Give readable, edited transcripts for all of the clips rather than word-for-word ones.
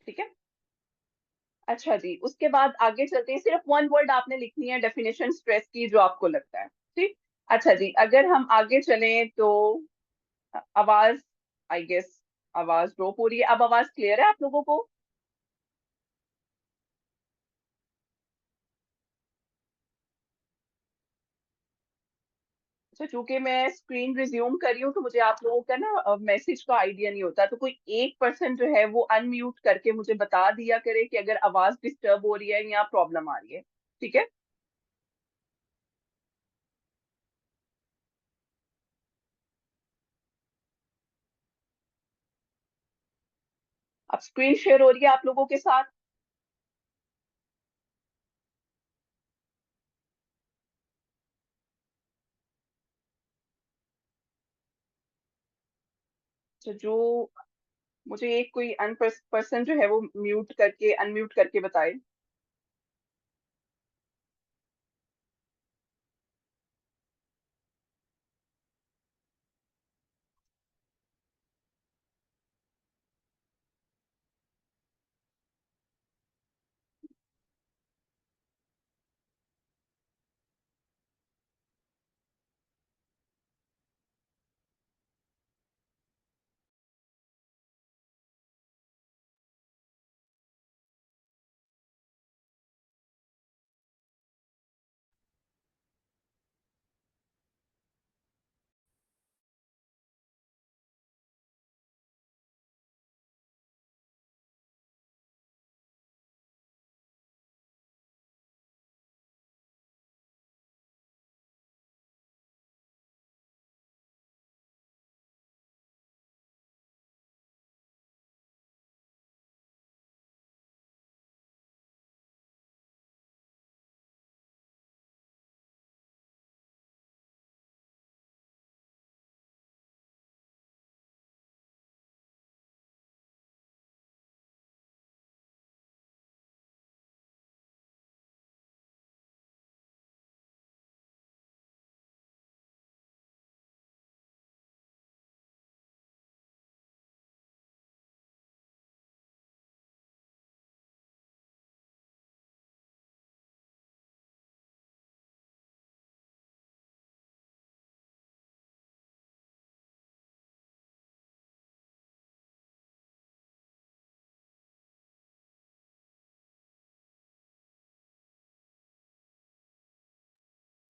ठीक है। अच्छा जी, उसके बाद आगे चलते हैं। सिर्फ वन वर्ड आपने लिखनी है डेफिनेशन स्ट्रेस की जो आपको लगता है। ठीक। अच्छा जी, अगर हम आगे चलें तो आवाज, आई गेस आवाज ड्रॉप हो रही है। अब आवाज क्लियर है आप लोगों को? अच्छा, चूंकि मैं स्क्रीन रिज्यूम कर रही हूँ तो मुझे आप लोगों का ना मैसेज का आइडिया नहीं होता, तो कोई एक पर्सन जो है वो अनम्यूट करके मुझे बता दिया करे कि अगर आवाज डिस्टर्ब हो रही है या प्रॉब्लम आ रही है। ठीक है। अब स्क्रीन शेयर हो रही है आप लोगों के साथ? तो जो मुझे एक कोई अन पर्सन जो है वो म्यूट करके अनम्यूट करके बताए।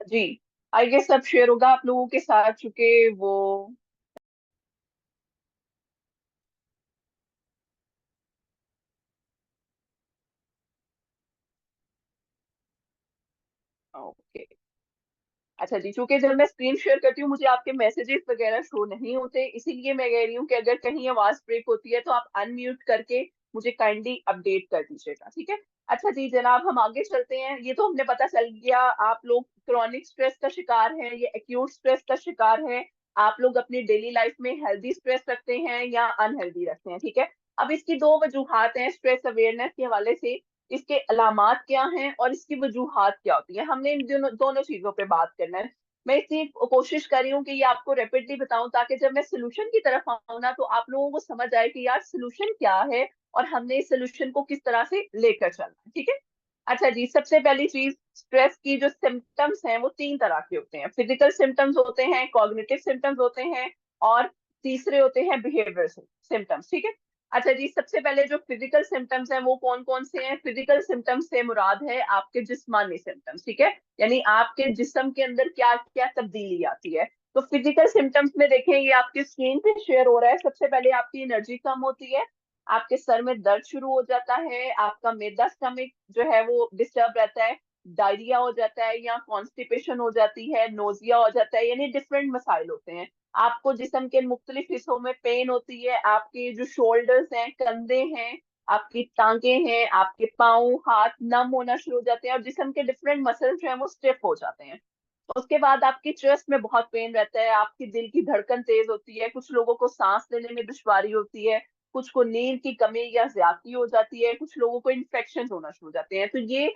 जी, आई गेस सब शेयर होगा आप लोगों के साथ चुके वो। ओके। अच्छा जी, चूंकि जब मैं स्क्रीन शेयर करती हूँ मुझे आपके मैसेजेस वगैरह शो नहीं होते, इसीलिए मैं कह रही हूँ कि अगर कहीं आवाज ब्रेक होती है तो आप अनम्यूट करके मुझे काइंडली अपडेट कर दीजिएगा। ठीक है। अच्छा जी जनाब, हम आगे चलते हैं। ये तो हमने पता चल गया आप लोग क्रॉनिक स्ट्रेस का शिकार हैं या एक्यूट स्ट्रेस का शिकार हैं। आप लोग अपनी डेली लाइफ में हेल्दी स्ट्रेस रखते हैं या अनहेल्दी रखते हैं। ठीक है। अब इसकी दो वजूहात हैं स्ट्रेस अवेयरनेस के हवाले से। इसके अलामात क्या हैं और इसकी वजूहात क्या होती है, हमने इन दोनों दोनों चीजों पे बात करना है। मैं इसलिए कोशिश कर रही हूँ कि ये आपको रैपिडली बताऊं ताकि जब मैं सोल्यूशन की तरफ आऊं ना तो आप लोगों को समझ आए कि यार सोल्यूशन क्या है और हमने इस सोल्यूशन को किस तरह से लेकर चलना है। ठीक है। अच्छा जी, सबसे पहली चीज, स्ट्रेस की जो सिम्टम्स हैं वो तीन तरह के होते हैं। फिजिकल सिम्टम्स होते हैं, कॉग्निटिव सिम्टम्स होते हैं, और तीसरे होते हैं बिहेवियर सिम्टम्स। ठीक है। अच्छा जी, सबसे पहले जो फिजिकल सिम्टम्स हैं वो कौन कौन से हैं? फिजिकल सिम्टम्स से मुराद है आपके जिस्मानी सिम्टम्स। ठीक है। यानी आपके जिस्म के अंदर क्या क्या तब्दीली आती है। तो फिजिकल सिम्टम्स में देखें, ये आपकी स्क्रीन पे शेयर हो रहा है। सबसे पहले आपकी एनर्जी कम होती है, आपके सर में दर्द शुरू हो जाता है, आपका मेदा स्टमक जो है वो डिस्टर्ब रहता है, डायरिया हो जाता है या कॉन्स्टिपेशन हो जाती है, नोजिया हो जाता है, यानी डिफरेंट मसाइल होते हैं। आपको जिस्म के मुख्तलिफ हिस्सों में पेन होती है, आपके जो शोल्डर्स हैं, कंधे हैं, आपकी टांगे हैं, आपके पाँव हाथ नम होना शुरू हो जाते हैं और जिस्म के डिफरेंट मसल्स जो हैं वो स्टिफ हो जाते हैं। उसके बाद आपकी चेस्ट में बहुत पेन रहता है, आपकी दिल की धड़कन तेज होती है, कुछ लोगों को सांस लेने में दुश्वारी होती है, कुछ को नींद की कमी या ज्यादती हो जाती है, कुछ लोगों को इन्फेक्शन होना शुरू हो जाते हैं। तो ये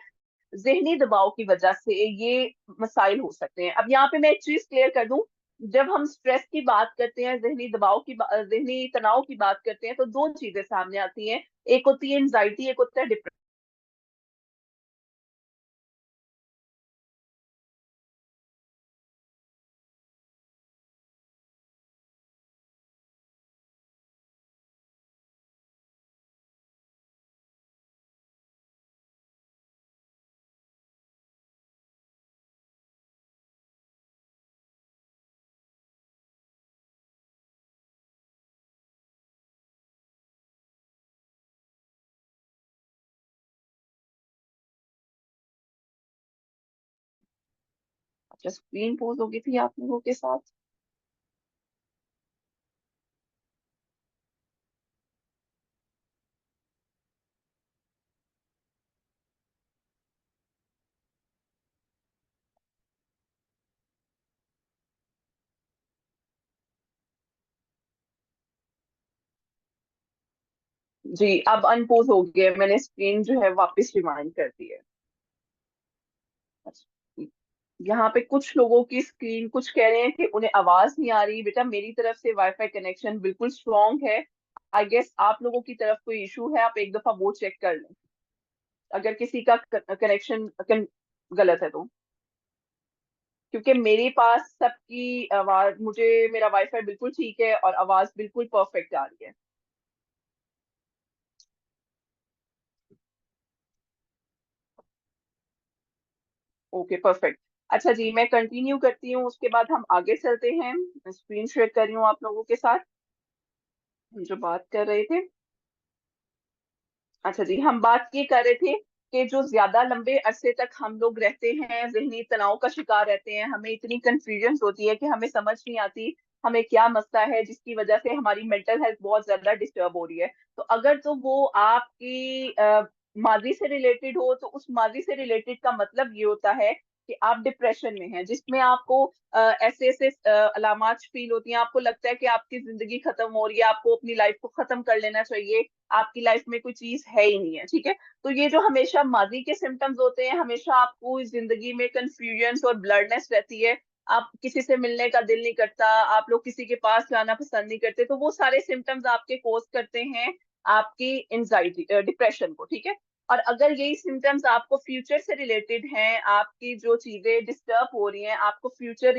जहनी दबाव की वजह से ये मसाइल हो सकते हैं। अब यहाँ पे मैं एक चीज क्लियर कर दूं, जब हम स्ट्रेस की बात करते हैं, जहनी दबाव की जहनी तनाव की बात करते हैं तो दो चीजें सामने आती हैं। एक होती है एंजाइटी, एक होता है डिप्रेशन। अच्छा, स्क्रीन पोज हो गई थी आप लोगों के साथ। जी, अब अनपोज हो गया, मैंने स्क्रीन जो है वापस रिमाइंड कर दी है। अच्छा, यहाँ पे कुछ लोगों की स्क्रीन, कुछ कह रहे हैं कि उन्हें आवाज नहीं आ रही। बेटा मेरी तरफ से वाईफाई कनेक्शन बिल्कुल स्ट्रांग है। आई गेस आप लोगों की तरफ कोई इशू है, आप एक दफा वो चेक कर लें अगर किसी का कनेक्शन गलत है तो। क्योंकि मेरे पास सबकी आवाज, मुझे मेरा वाईफाई बिल्कुल ठीक है और आवाज बिल्कुल परफेक्ट आ रही है। Okay, perfect. अच्छा जी, मैं कंटिन्यू करती हूँ, उसके बाद हम आगे चलते हैं। मैं स्क्रीन शेयर कर रही हूँ आप लोगों के साथ, हम जो बात कर रहे थे। अच्छा जी, हम बात ये कर रहे थे कि जो ज्यादा लंबे अरसे तक हम लोग रहते हैं, जहनी तनाव का शिकार रहते हैं, हमें इतनी कंफ्यूजन होती है कि हमें समझ नहीं आती हमें क्या मसला है, जिसकी वजह से हमारी मेंटल हेल्थ बहुत ज्यादा डिस्टर्ब हो रही है। तो अगर तो वो आपकी माजी से रिलेटेड हो, तो उस माजी से रिलेटेड का मतलब ये होता है कि आप डिप्रेशन में हैं, जिसमें आपको ऐसे ऐसे अलामात फील होती हैं, आपको लगता है कि आपकी जिंदगी खत्म हो रही है, आपको अपनी लाइफ को खत्म कर लेना चाहिए, आपकी लाइफ में कोई चीज है ही नहीं है, ठीक है। तो ये जो हमेशा माजी के सिम्टम्स होते हैं, हमेशा आपको इस जिंदगी में कंफ्यूजन और ब्लडनेस रहती है, आप किसी से मिलने का दिल नहीं करता, आप लोग किसी के पास जाना पसंद नहीं करते, तो वो सारे सिम्टम्स आपके कोज करते हैं आपकी एंजाइटी, डिप्रेशन को, ठीक है। और अगर यही सिम्टम्स आपको फ्यूचर से रिलेटेड हैं, आपकी जो चीजें डिस्टर्ब हो रही हैं, आपको फ्यूचर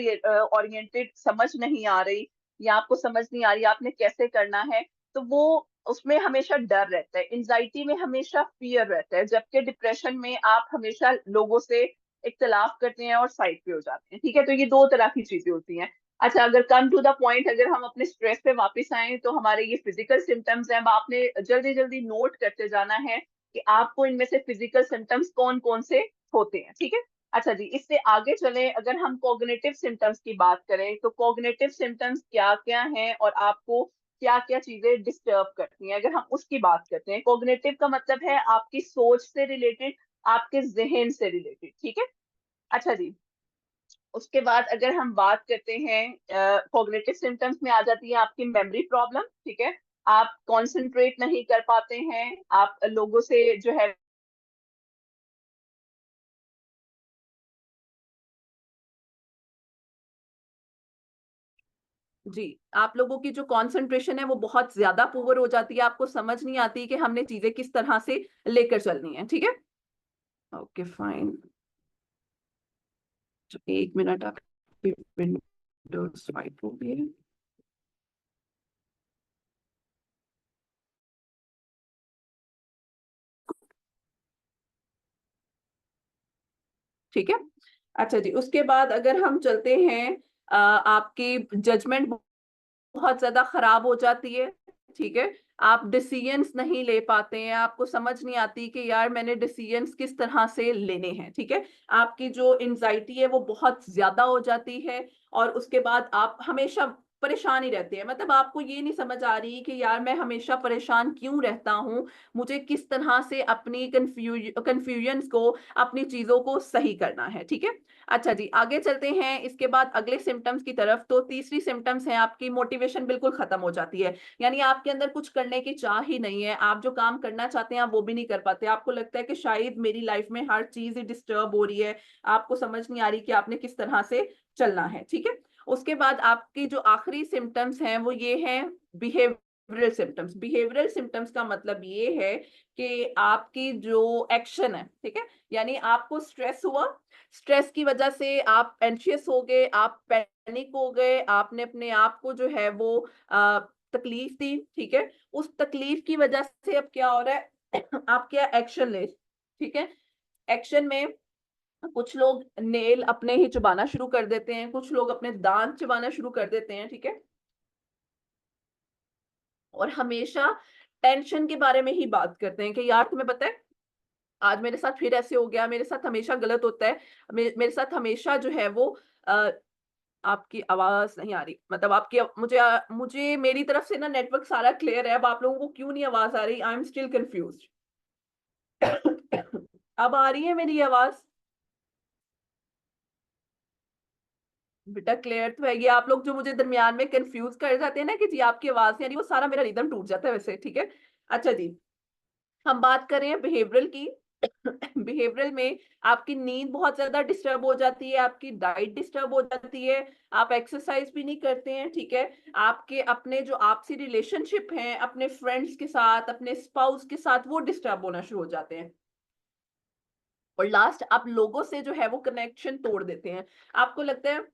ओरिएंटेड समझ नहीं आ रही, या आपको समझ नहीं आ रही आपने कैसे करना है, तो वो उसमें हमेशा डर रहता है, एंजाइटी में हमेशा फियर रहता है, जबकि डिप्रेशन में आप हमेशा लोगों से इख्तलाफ करते हैं और साइड पे हो जाते हैं, ठीक है। तो ये दो तरह की चीजें होती हैं। अच्छा, अगर कम टू द पॉइंट, अगर हम अपने स्ट्रेस पे वापस आए, तो हमारे ये फिजिकल सिम्टम्स हैं, अब आपने जल्दी जल्दी नोट करते जाना है कि आपको इनमें से फिजिकल सिम्टम्स कौन कौन से होते हैं, ठीक है। अच्छा जी, इससे आगे चले, अगर हम कॉग्निटिव सिम्टम्स की बात करें, तो कॉग्निटिव सिम्टम्स क्या क्या हैं और आपको क्या क्या चीजें डिस्टर्ब करती हैं, अगर हम उसकी बात करते हैं। कॉग्निटिव का मतलब है आपकी सोच से रिलेटेड, आपके जहन से रिलेटेड, ठीक है। अच्छा जी, उसके बाद अगर हम बात करते हैं, कॉग्निटिव सिम्टम्स में आ जाती है आपकी मेमोरी प्रॉब्लम, ठीक है। आप कंसंट्रेट नहीं कर पाते हैं, आप लोगों से जो है। जी, आप लोगों की जो कंसंट्रेशन है वो बहुत ज्यादा पुअर हो जाती है, आपको समझ नहीं आती कि हमने चीजें किस तरह से लेकर चलनी है, ठीक है। ओके फाइन, तो 1 मिनट आपकी विंडोज स्वाइप हो गई है। ठीक है। अच्छा जी, उसके बाद अगर हम चलते हैं, आपकी जजमेंट बहुत ज्यादा खराब हो जाती है, ठीक है। आप डिसीजंस नहीं ले पाते हैं, आपको समझ नहीं आती कि यार मैंने डिसीजंस किस तरह से लेने हैं, ठीक है। आपकी जो एंजाइटी है वो बहुत ज्यादा हो जाती है, और उसके बाद आप हमेशा परेशान ही रहते हैं, मतलब आपको ये नहीं समझ आ रही कि यार मैं हमेशा परेशान क्यों रहता हूँ, मुझे किस तरह से अपनी कंफ्यूजन को, अपनी चीजों को सही करना है, ठीक है। अच्छा जी, आगे चलते हैं इसके बाद अगले सिम्टम्स की तरफ। तो तीसरी सिम्टम्स है आपकी मोटिवेशन बिल्कुल खत्म हो जाती है, यानी आपके अंदर कुछ करने की चाह ही नहीं है, आप जो काम करना चाहते हैं आप वो भी नहीं कर पाते, आपको लगता है कि शायद मेरी लाइफ में हर चीज ही डिस्टर्ब हो रही है, आपको समझ नहीं आ रही कि आपने किस तरह से चलना है, ठीक है। उसके बाद आपकी जो आखिरी सिम्टम्स हैं वो ये हैं बिहेवियर बिहेवियरल सिम्टम्स का मतलब ये है कि आपकी जो एक्शन है, ठीक है, यानी आपको स्ट्रेस हुआ, स्ट्रेस की वजह से आप एंशियस हो गए, आप पैनिक हो गए, आपने अपने आप को जो है वो तकलीफ दी, ठीक है, उस तकलीफ की वजह से अब क्या हो रहा है आप क्या एक्शन ले, ठीक है, एक्शन में कुछ लोग नेल अपने ही चबाना शुरू कर देते हैं, कुछ लोग अपने दांत चबाना शुरू कर देते हैं, ठीक है, और हमेशा टेंशन के बारे में ही बात करते हैं कि यार तुम्हें पता है आज मेरे साथ फिर ऐसे हो गया, मेरे साथ हमेशा गलत होता है, मेरे साथ हमेशा जो है वो अ, आपकी आवाज नहीं आ रही, मतलब आपकी मुझे मेरी तरफ से ना नेटवर्क सारा क्लियर है, अब आप लोगों को क्यों नहीं आवाज आ रही? I am still confused. अब आ रही है मेरी आवाज? बेटा क्लियर तो है ये, आप लोग जो मुझे दरमियान में कंफ्यूज कर जाते हैं ना कि जी आपकी आवाज नहीं आ रही, वो सारा मेरा रिदम टूट जाता है वैसे, ठीक है। अच्छा जी, हम बात कर रहे हैं बिहेवियरल की। बिहेवियरल में आपकी नींद बहुत ज्यादा डिस्टर्ब हो जाती है, आपकी डाइट डिस्टर्ब हो जाती है, आप एक्सरसाइज भी नहीं करते हैं, ठीक है, आपके अपने जो आपसी रिलेशनशिप हैं अपने फ्रेंड्स के साथ, अपने स्पाउस के साथ, वो डिस्टर्ब होना शुरू हो जाते हैं, और लास्ट आप लोगों से जो है वो कनेक्शन तोड़ देते हैं। आपको लगता है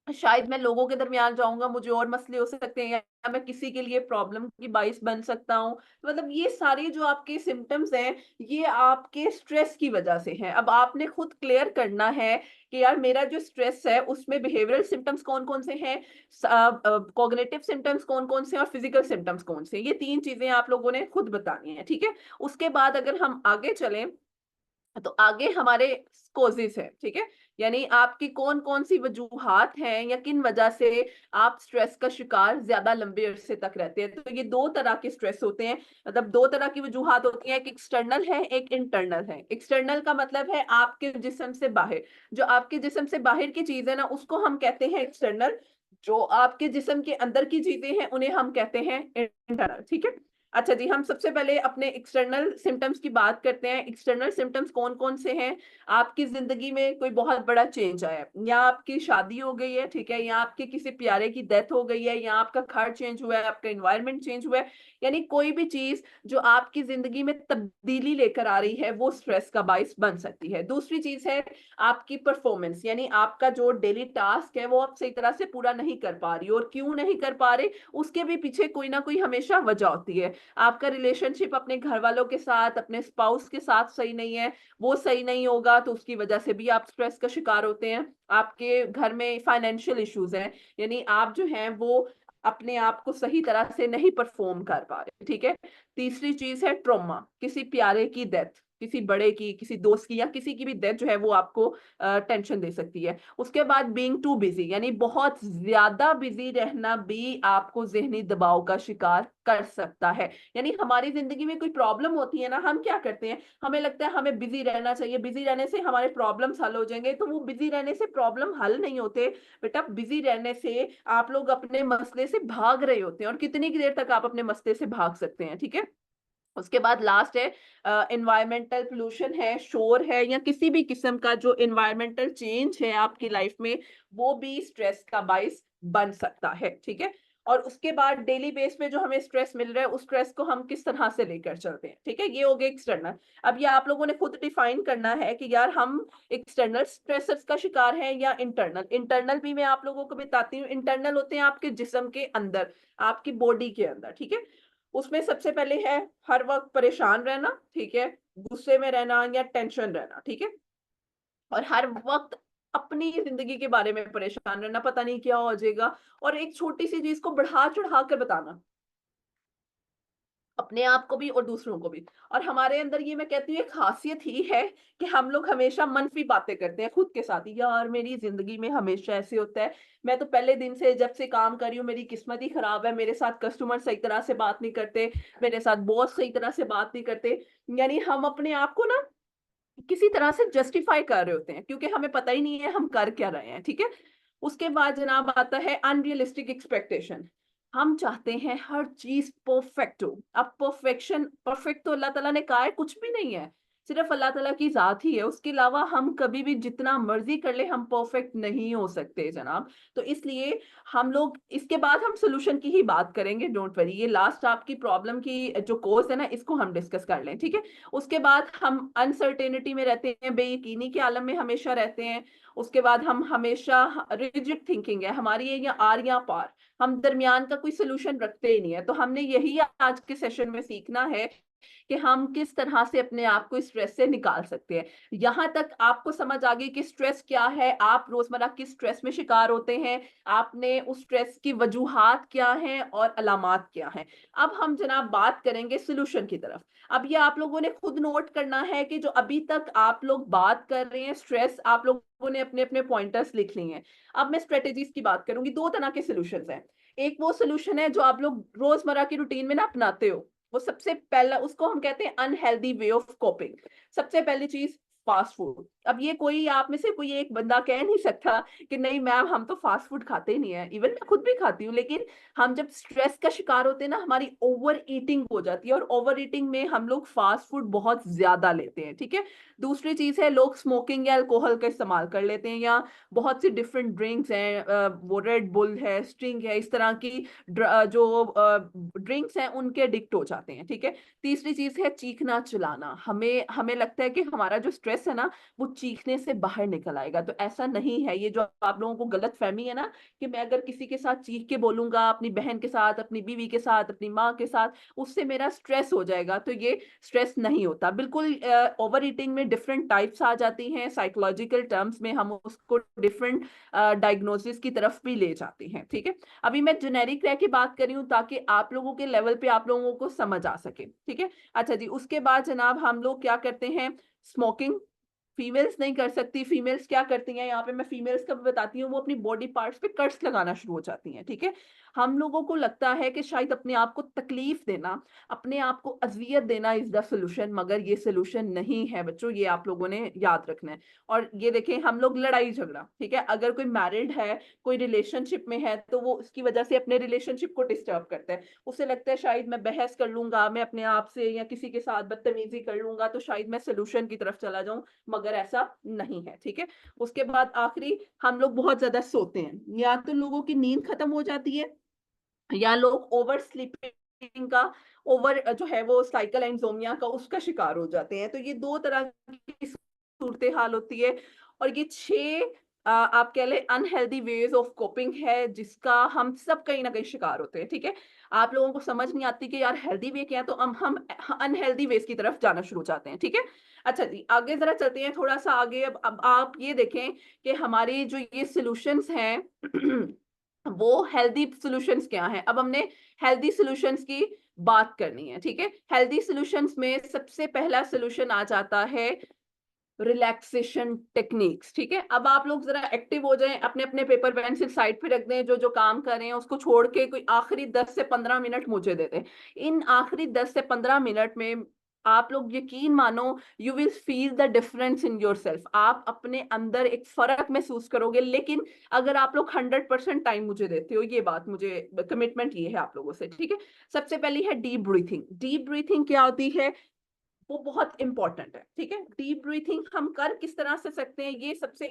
शायद मैं लोगों के दरमियान जाऊँगा, मुझे और मसले हो सकते हैं, या मैं किसी के लिए प्रॉब्लम की बाइस बन सकता हूँ। मतलब ये सारे जो आपके सिम्पटम्स हैं, ये आपके स्ट्रेस की वजह से हैं। अब आपने खुद क्लियर करना है कि यार मेरा जो स्ट्रेस है, उसमें बिहेवियरल सिम्पटम्स कौन-कौन से हैं, कॉग्निटिव सिम्पटम्स कॉन-कौन से हैं और फिजिकल सिम्पटम्स कौन से हैं। ये 3 चीज़ें आप लोगों ने खुद बतानी है, ठीक है? उसके बाद अगर हम आगे चलें तो आगे हमारे कॉजेस हैं, ठीक है? यानी आपकी कौन-कौन सी वजूहात हैं या किन वजह से आप स्ट्रेस का शिकार ज़्यादा लंबे अरसे तक रहते हैं। तो ये 2 तरह के स्ट्रेस होते हैं, मतलब 2 तरह की वजूहात होती हैं, एक एक्सटर्नल है, एक इंटरनल है। एक्सटर्नल का मतलब है आपके जिस्म से बाहर, जो आपके जिस्म से बाहर की चीज़ है ना, उसको हम कहते हैं एक्सटर्नल, जो आपके जिस्म के अंदर की चीज़ें हैं, उन्हें हम कहते हैं इंटरनल, ठीक है? अच्छा जी, हम सबसे पहले अपने एक्सटर्नल सिम्पटम्स की बात करते हैं। एक्सटर्नल सिम्पटम्स कौन-कौन से हैं? आपकी ज़िंदगी में कोई बहुत बड़ा चेंज आया है, या आपकी शादी हो गई है, ठीक है? या आपके किसी प्यारे की डेथ हो गई है, या आपका घर चेंज हुआ है, आपका एनवायरनमेंट चेंज हुआ है, यानी कोई भी चीज़ जो आपकी ज़िंदगी में तब्दीली लेकर आ रही है, वो स्ट्रेस का बायस बन सकती है। दूसरी चीज़ है आपकी परफ़ॉर्मेंस, यानी आपका जो डेली टास्क है, वो आप सही तरह से पूरा नहीं कर पा रही हो, और क्यों नहीं कर पा रहे, उसके भी पीछे कोई ना कोई हमेशा वजह होती है। आपका रिलेशनशिप अपने घर वालों के साथ, अपने स्पाउस के साथ सही नहीं है, वो सही नहीं होगा तो उसकी वजह से भी आप स्ट्रेस का शिकार होते हैं। आपके घर में फाइनेंशियल इश्यूज़ हैं, यानी आप जो हैं वो अपने आप को सही तरह से नहीं परफ़ॉर्म कर पा रहे, ठीक है? तीसरी चीज़ है ट्रॉमा, किसी प्यारे की डेथ, किसी बड़े की, किसी दोस्त की, या किसी की भी डेथ जो है वो आपको टेंशन दे सकती है। उसके बाद बीइंग टू बिज़ी, यानी बहुत ज़्यादा बिज़ी रहना भी आपको ज़हनी दबाव का शिकार कर सकता है। यानी हमारी ज़िंदगी में कोई प्रॉब्लम होती है ना, हम क्या करते हैं, हमें लगता है हमें बिज़ी रहना चाहिए, बिज़ी रहने से हमारे प्रॉब्लम्स हल हो जाएँगे, तो वो बिज़ी रहने से प्रॉब्लम हल नहीं होते। बेटा बिज़ी रहने से आप लोग अपने मसले से भाग रहे होते हैं, और कितनी देर तक आप अपने मसले से भाग सकते हैं, ठीक है? उसके बाद लास्ट है एनवायरमेंटल पोल्यूशन है, शोर है, या किसी भी किस्म का जो एनवायरमेंटल चेंज है आपकी लाइफ में, वो भी स्ट्रेस का बायस बन सकता है, ठीक है? और उसके बाद डेली बेस पे जो हमें स्ट्रेस मिल रहा है, उस स्ट्रेस को हम किस तरह से लेकर चलते हैं, ठीक है? ये हो गया एक्सटर्नल। अब ये आप लोगों ने खुद डिफाइन करना है कि यार हम एक्सटर्नल स्ट्रेसेस का शिकार हैं या इंटरनल। इंटरनल भी मैं आप लोगों को बताती हूँ। इंटरनल होते हैं आपके जिस्म के अंदर, आपकी बॉडी के अंदर, ठीक है? उसमें सबसे पहले है हर वक़्त परेशान रहना, ठीक है? गुस्से में रहना या टेंशन रहना, ठीक है? और हर वक़्त अपनी ज़िंदगी के बारे में परेशान रहना, पता नहीं क्या हो जाएगा, और एक छोटी-सी चीज़ को बढ़ा-चढ़ा कर बताना। अपने आप को भी और दूसरों को भी। और हमारे अंदर ये मैं कहती हूँ एक ख़ासियत ही है कि हम लोग हमेशा मनफ़ी बातें करते हैं खुद के साथ ही। यार मेरी ज़िंदगी में हमेशा ऐसे होता है, मैं तो पहले दिन से जब से काम कर रही हूँ मेरी किस्मत ही ख़राब है, मेरे साथ कस्टमर सही तरह से बात नहीं करते, मेरे साथ बॉस सही तरह से बात नहीं करते। यानी हम अपने आप को ना किसी तरह से जस्टिफ़ाई कर रहे होते हैं, क्योंकि हमें पता ही नहीं है हम कर क्या रहे हैं, ठीक है? उसके बाद जनाब आता है अनरियलिस्टिक एक्सपेक्टेशन। हम चाहते हैं हर चीज़ परफेक्ट हो। अब परफेक्ट तो अल्लाह ताला ने कहा है कुछ भी नहीं है। सिर्फ अल्लाह ताला की ज़ात ही है, उसके अलावा हम कभी भी जितना मर्ज़ी कर ले हम परफेक्ट नहीं हो सकते जनाब। तो इसलिए हम लोग इसके बाद हम सॉल्यूशन की ही बात करेंगे, डोंट वरी। ये लास्ट आपकी प्रॉब्लम की जो कोज़ है ना, इसको हम डिस्कस कर लें, ठीक है? उसके बाद हम अनसर्टेनिटी में रहते हैं, बेयकीनी के आलम में हमेशा रहते हैं। उसके बाद हम हमेशा रिजिड थिंकिंग है हमारी, ये या आर या पार, हम दरमियान का कोई सॉल्यूशन रखते ही नहीं है। तो हमने यही आज के सेशन में सीखना है कि हम किस तरह से अपने आप को स्ट्रेस से निकाल सकते हैं। यहाँ तक आपको समझ आ गई कि स्ट्रेस क्या है, आप रोजमर्रा किस स्ट्रेस में शिकार होते हैं, आपने उस स्ट्रेस की वजूहात क्या हैं और अलामात क्या हैं। अब हम जनाब बात करेंगे सॉल्यूशन की तरफ। अब ये आप लोगों ने खुद नोट करना है कि जो अभी तक आप लोग बात कर रहे हैं स्ट्रेस, आप लोगों ने अपने अपने पॉइंटर्स लिख लिए हैं। अब मैं स्ट्रेटेजीज की बात करूंगी। दो तरह के सॉल्यूशंस हैं। एक वो सॉल्यूशन है जो आप लोग रोजमर्रा की रूटीन में ना अपनाते हो, वो सबसे पहला, उसको हम कहते हैं अनहेल्दी वे ऑफ कोपिंग। सबसे पहली चीज फास्ट फूड। अब ये कोई आप में से कोई एक बंदा कह नहीं सकता कि नहीं मैम हम तो फास्ट फूड खाते ही नहीं है, इवन मैं खुद भी खाती हूँ। लेकिन हम जब स्ट्रेस का शिकार होते हैं ना, हमारी ओवर ईटिंग हो जाती है, और ओवर ईटिंग में हम लोग फास्ट फूड बहुत ज्यादा लेते हैं, ठीक है? दूसरी चीज है लोग स्मोकिंग या अल्कोहल का इस्तेमाल कर लेते हैं, या बहुत सी डिफरेंट ड्रिंक्स हैं, वो रेड बुल है, स्ट्रिंग है, इस तरह की जो ड्रिंक्स हैं उनके एडिक्ट हो जाते हैं, ठीक है? तीसरी चीज है चीखना चिल्लाना। हमें हमें लगता है कि हमारा जो स्ट्रेस है ना वो चीखने से बाहर निकल आएगा, तो ऐसा नहीं है। ये जो आप लोगों को गलत फहमी है ना कि मैं अगर किसी के साथ चीख के बोलूंगा, अपनी बहन के साथ, अपनी बीवी के साथ, अपनी माँ के साथ, उससे मेरा स्ट्रेस हो जाएगा, तो ये स्ट्रेस नहीं होता बिल्कुल। ओवर ईटिंग में डिफरेंट टाइप्स आ जाती हैं, साइकोलॉजिकल टर्म्स में हम उसको डिफरेंट डायग्नोसिस की तरफ भी ले जाते हैं, ठीक है? अभी मैं जेनेरिक रह के बात कर रही हूँ ताकि आप लोगों के लेवल पे आप लोगों को समझ आ सके, ठीक है? अच्छा जी, उसके बाद जनाब हम लोग क्या करते हैं, स्मोकिंग फीमेल्स नहीं कर सकती। फीमेल्स क्या करती हैं, यहाँ पे मैं फीमेल्स का भी बताती हूँ, वो अपनी बॉडी पार्ट्स पे कट्स लगाना शुरू हो जाती हैं, ठीक है? हम लोगों को लगता है कि शायद अपने आप को तकलीफ देना, अपने आप को अजियत देना इज द सोल्यूशन, मगर ये सोल्यूशन नहीं है बच्चों, ये आप लोगों ने याद रखना है। और ये देखें, हम लोग लड़ाई झगड़ा, ठीक है, अगर कोई मैरिड है, कोई रिलेशनशिप में है, तो वो उसकी वजह से अपने रिलेशनशिप को डिस्टर्ब करता है। उसे लगता है शायद मैं बहस कर लूंगा, मैं अपने आप से या किसी के साथ बदतमीजी कर लूंगा तो शायद मैं सोल्यूशन की तरफ चला जाऊं, मगर ऐसा नहीं है, ठीक है? उसके बाद आखिरी, हम लोग बहुत ज्यादा सोते हैं, या तो लोगों की नींद खत्म हो जाती है, या लोग ओवर स्लीपिंग का, ओवर जो है वो साइकिल एंजोमिया का, उसका शिकार हो जाते हैं। तो ये दो तरह की सूरत हाल होती है, और ये छह आप कह ले अनहेल्दी वेज ऑफ कोपिंग है, जिसका हम सब कहीं ना कहीं शिकार होते हैं, ठीक है? आप लोगों को समझ नहीं आती कि यार हेल्दी वे क्या है, तो हम अनहेल्दी वेज की तरफ जाना शुरू हो जाते हैं, ठीक है? अच्छा जी, आगे जरा चलते हैं थोड़ा सा आगे। अब आप ये देखें कि हमारे जो ये सॉल्यूशंस हैं वो हेल्दी सॉल्यूशंस क्या हैं। अब हमने हेल्दी सॉल्यूशंस की बात करनी है, ठीक है? हेल्दी सॉल्यूशंस में सबसे पहला सॉल्यूशन आ जाता है रिलैक्सेशन टेक्निक्स, ठीक है? अब आप लोग जरा एक्टिव हो जाएं, अपने अपने पेपर पेंसिल साइड पे रख दें, जो जो काम कर रहे हैं उसको छोड़ के कोई आखिरी 10 से 15 मिनट मुझे दे दें। इन आखिरी 10 से 15 मिनट में आप लोग यकीन मानो, you will feel the difference in yourself. आप अपने अंदर एक फर्क महसूस करोगे, लेकिन अगर आप लोग 100% टाइम मुझे देते हो, ये बात मुझे कमिटमेंट ये है आप लोगों से, ठीक है? सबसे पहली है डीप ब्रीथिंग। डीप ब्रीथिंग क्या होती है, वो बहुत इंपॉर्टेंट है, ठीक है? डीप ब्रीथिंग हम कर किस तरह से सकते हैं, ये सबसे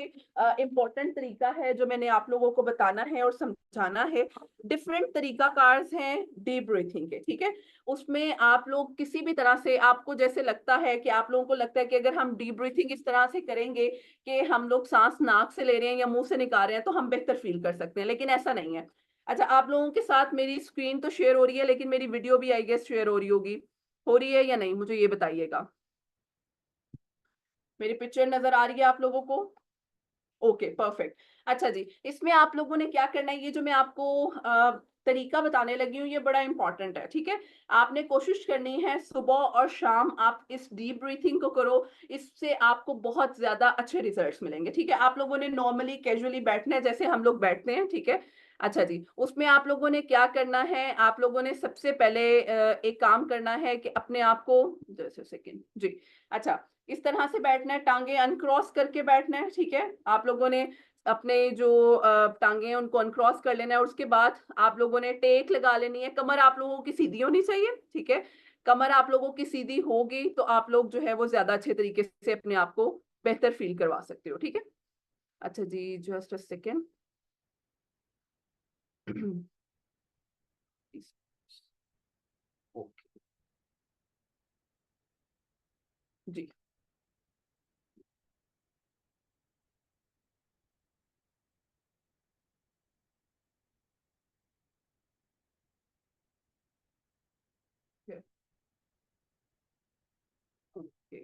इंपॉर्टेंट तरीका है जो मैंने आप लोगों को बताना है और समझाना है। डिफरेंट तरीका कार्स हैं डीप ब्रीथिंग के, ठीक है? उसमें आप लोग किसी भी तरह से, आपको जैसे लगता है कि आप लोगों को लगता है कि अगर हम डीप ब्रीथिंग इस तरह से करेंगे कि हम लोग सांस नाक से ले रहे हैं या मुंह से निकाल रहे हैं, तो हम बेहतर फील कर सकते हैं, लेकिन ऐसा नहीं है। अच्छा, आप लोगों के साथ मेरी स्क्रीन तो शेयर हो रही है, लेकिन मेरी वीडियो भी आई गेस शेयर हो रही होगी, हो रही है या नहीं, मुझे ये बताइएगा। मेरी पिक्चर नजर आ रही है आप लोगों को? Okay, perfect. अच्छा जी, इसमें आप लोगों ने क्या करना है, ये जो मैं आपको तरीका बताने लगी हूँ ये बड़ा इंपॉर्टेंट है, ठीक है? आपने कोशिश करनी है सुबह और शाम आप इस डीप ब्रीथिंग को करो, इससे आपको बहुत ज्यादा अच्छे रिजल्ट्स मिलेंगे, ठीक है? आप लोगों ने नॉर्मली कैजुअली बैठना है जैसे हम लोग बैठते हैं, ठीक है? अच्छा जी, उसमें आप लोगों ने क्या करना है, आप लोगों ने सबसे पहले एक काम करना है कि अपने आप को, जैसे सेकेंड जी, अच्छा, इस तरह से बैठना है, टांगे अनक्रॉस करके बैठना है, ठीक है? आप लोगों ने अपने जो टांगे हैं उनको अनक्रॉस कर लेना है, और उसके बाद आप लोगों ने टेक लगा लेनी है, कमर आप लोगों की सीधी होनी चाहिए, ठीक है? कमर आप लोगों की सीधी होगी तो आप लोग जो है वो ज्यादा अच्छे तरीके से अपने आप को बेहतर फील करवा सकते हो, ठीक है। अच्छा जी, जस्ट अ सेकेंड। ओके जी। ओके।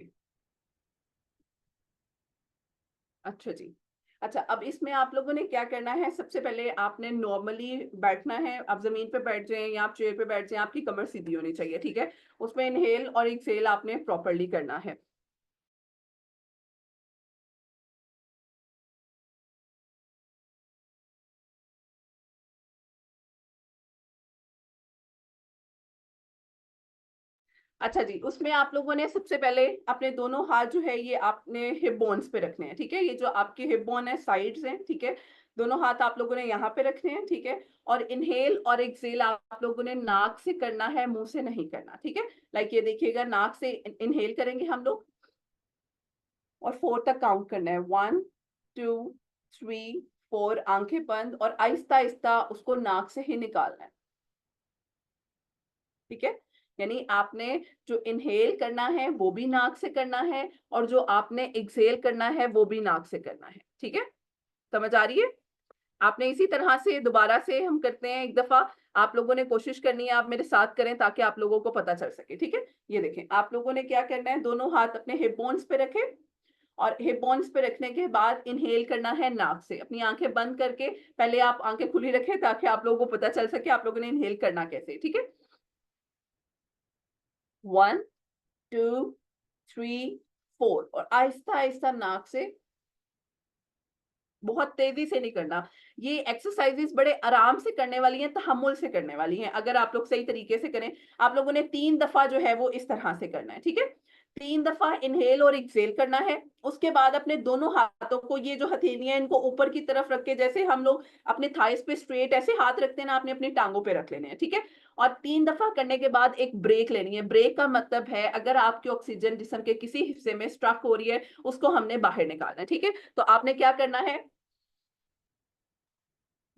अच्छा जी। अच्छा, अब इसमें आप लोगों ने क्या करना है, सबसे पहले आपने नॉर्मली बैठना है। आप जमीन पे बैठ जाएं या आप चेयर पे बैठ जाएं, आपकी कमर सीधी होनी चाहिए, ठीक है। उसमें इनहेल और एक्सहेल आपने प्रॉपरली करना है। अच्छा जी, उसमें आप लोगों ने सबसे पहले अपने दोनों हाथ जो है ये आपने हिप बोन्स पे रखने हैं, ठीक है। ये जो आपके हिप बोन है साइड्स हैं, ठीक है। दोनों हाथ आप लोगों ने यहाँ पे रखने हैं, ठीक है। और इनहेल और एक्सहेल आप लोगों ने नाक से करना है, मुंह से नहीं करना, ठीक है। लाइक ये देखिएगा, नाक से इनहेल करेंगे हम लोग और 4 तक काउंट करना है। 1 2 3 4, आंखें बंद और आहिस्ता आहिस्ता उसको नाक से ही निकालना है, ठीक है। यानी आपने जो इनहेल करना है वो भी नाक से करना है और जो आपने एक्सहेल करना है वो भी नाक से करना है, ठीक है। समझ आ रही है? आपने इसी तरह से दोबारा से हम करते हैं एक दफा। आप लोगों ने कोशिश करनी है आप मेरे साथ करें ताकि आप लोगों को पता चल सके, ठीक है। ये देखें, आप लोगों ने क्या करना है, दोनों हाथ अपने हिप बोन्स पे रखें और हिप बोन्स पे रखने के बाद इनहेल करना है नाक से, अपनी आंखें बंद करके। पहले आप आंखें खुली रखें ताकि आप लोगों को पता चल सके आप लोगों ने इनहेल करना कैसे, ठीक है। 1 2 3 4 और आहिस्ता आहिस्ता नाक से, बहुत तेजी से नहीं करना। ये एक्सरसाइजेस बड़े आराम से करने वाली हैं, तहम्मुल से करने वाली हैं। अगर आप लोग सही तरीके से करें, आप लोगों ने 3 दफा जो है वो इस तरह से करना है, ठीक है। 3 दफा इनहेल और एक्सहेल करना है। उसके बाद अपने दोनों हाथों को, ये जो हथेलियां इनको ऊपर की तरफ रख के, जैसे हम लोग अपने थाइस पे स्ट्रेट ऐसे हाथ रखते हैं ना, आपने अपनी टांगों पे रख लेने हैं, ठीक है। और 3 दफा करने के बाद एक ब्रेक लेनी है। ब्रेक का मतलब है अगर आपकी ऑक्सीजन जिस्म के किसी हिस्से में स्ट्रक हो रही है, उसको हमने बाहर निकालना है, ठीक है। तो आपने क्या करना है,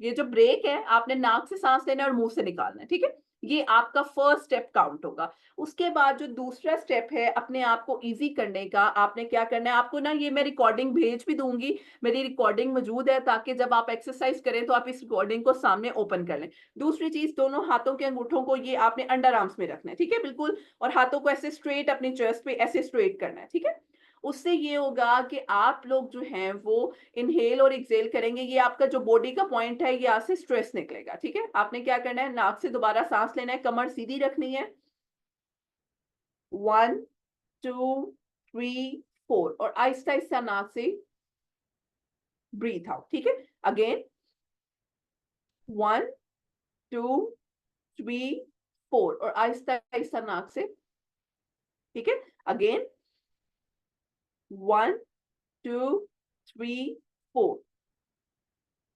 ये जो ब्रेक है आपने नाक से सांस लेना है और मुंह से निकालना है, ठीक है। ये आपका फर्स्ट स्टेप काउंट होगा। उसके बाद जो दूसरा स्टेप है अपने आप को इजी करने का, आपने क्या करना है, आपको ना ये मैं रिकॉर्डिंग भेज भी दूंगी, मेरी रिकॉर्डिंग मौजूद है, ताकि जब आप एक्सरसाइज करें तो आप इस रिकॉर्डिंग को सामने ओपन कर लें। दूसरी चीज, दोनों हाथों के अंगूठों को ये आपने अंडर आर्म्स में रखना है, ठीक है, बिल्कुल। और हाथों को ऐसे स्ट्रेट अपनी चेस्ट पे ऐसे स्ट्रेट करना है, ठीक है। उससे ये होगा कि आप लोग जो हैं वो इनहेल और एक्सहेल करेंगे, ये आपका जो बॉडी का पॉइंट है यहाँ से स्ट्रेस निकलेगा, ठीक है। आपने क्या करना है, नाक से दोबारा सांस लेना है, कमर सीधी रखनी है। 1 2 3 4 और आहिस्ता आहिस्ता नाक से ब्रीथ आउट, ठीक है। अगेन 1 2 3 4 और आहिस्ता आहिस्ता नाक से, ठीक है। अगेन 1 2 3 4,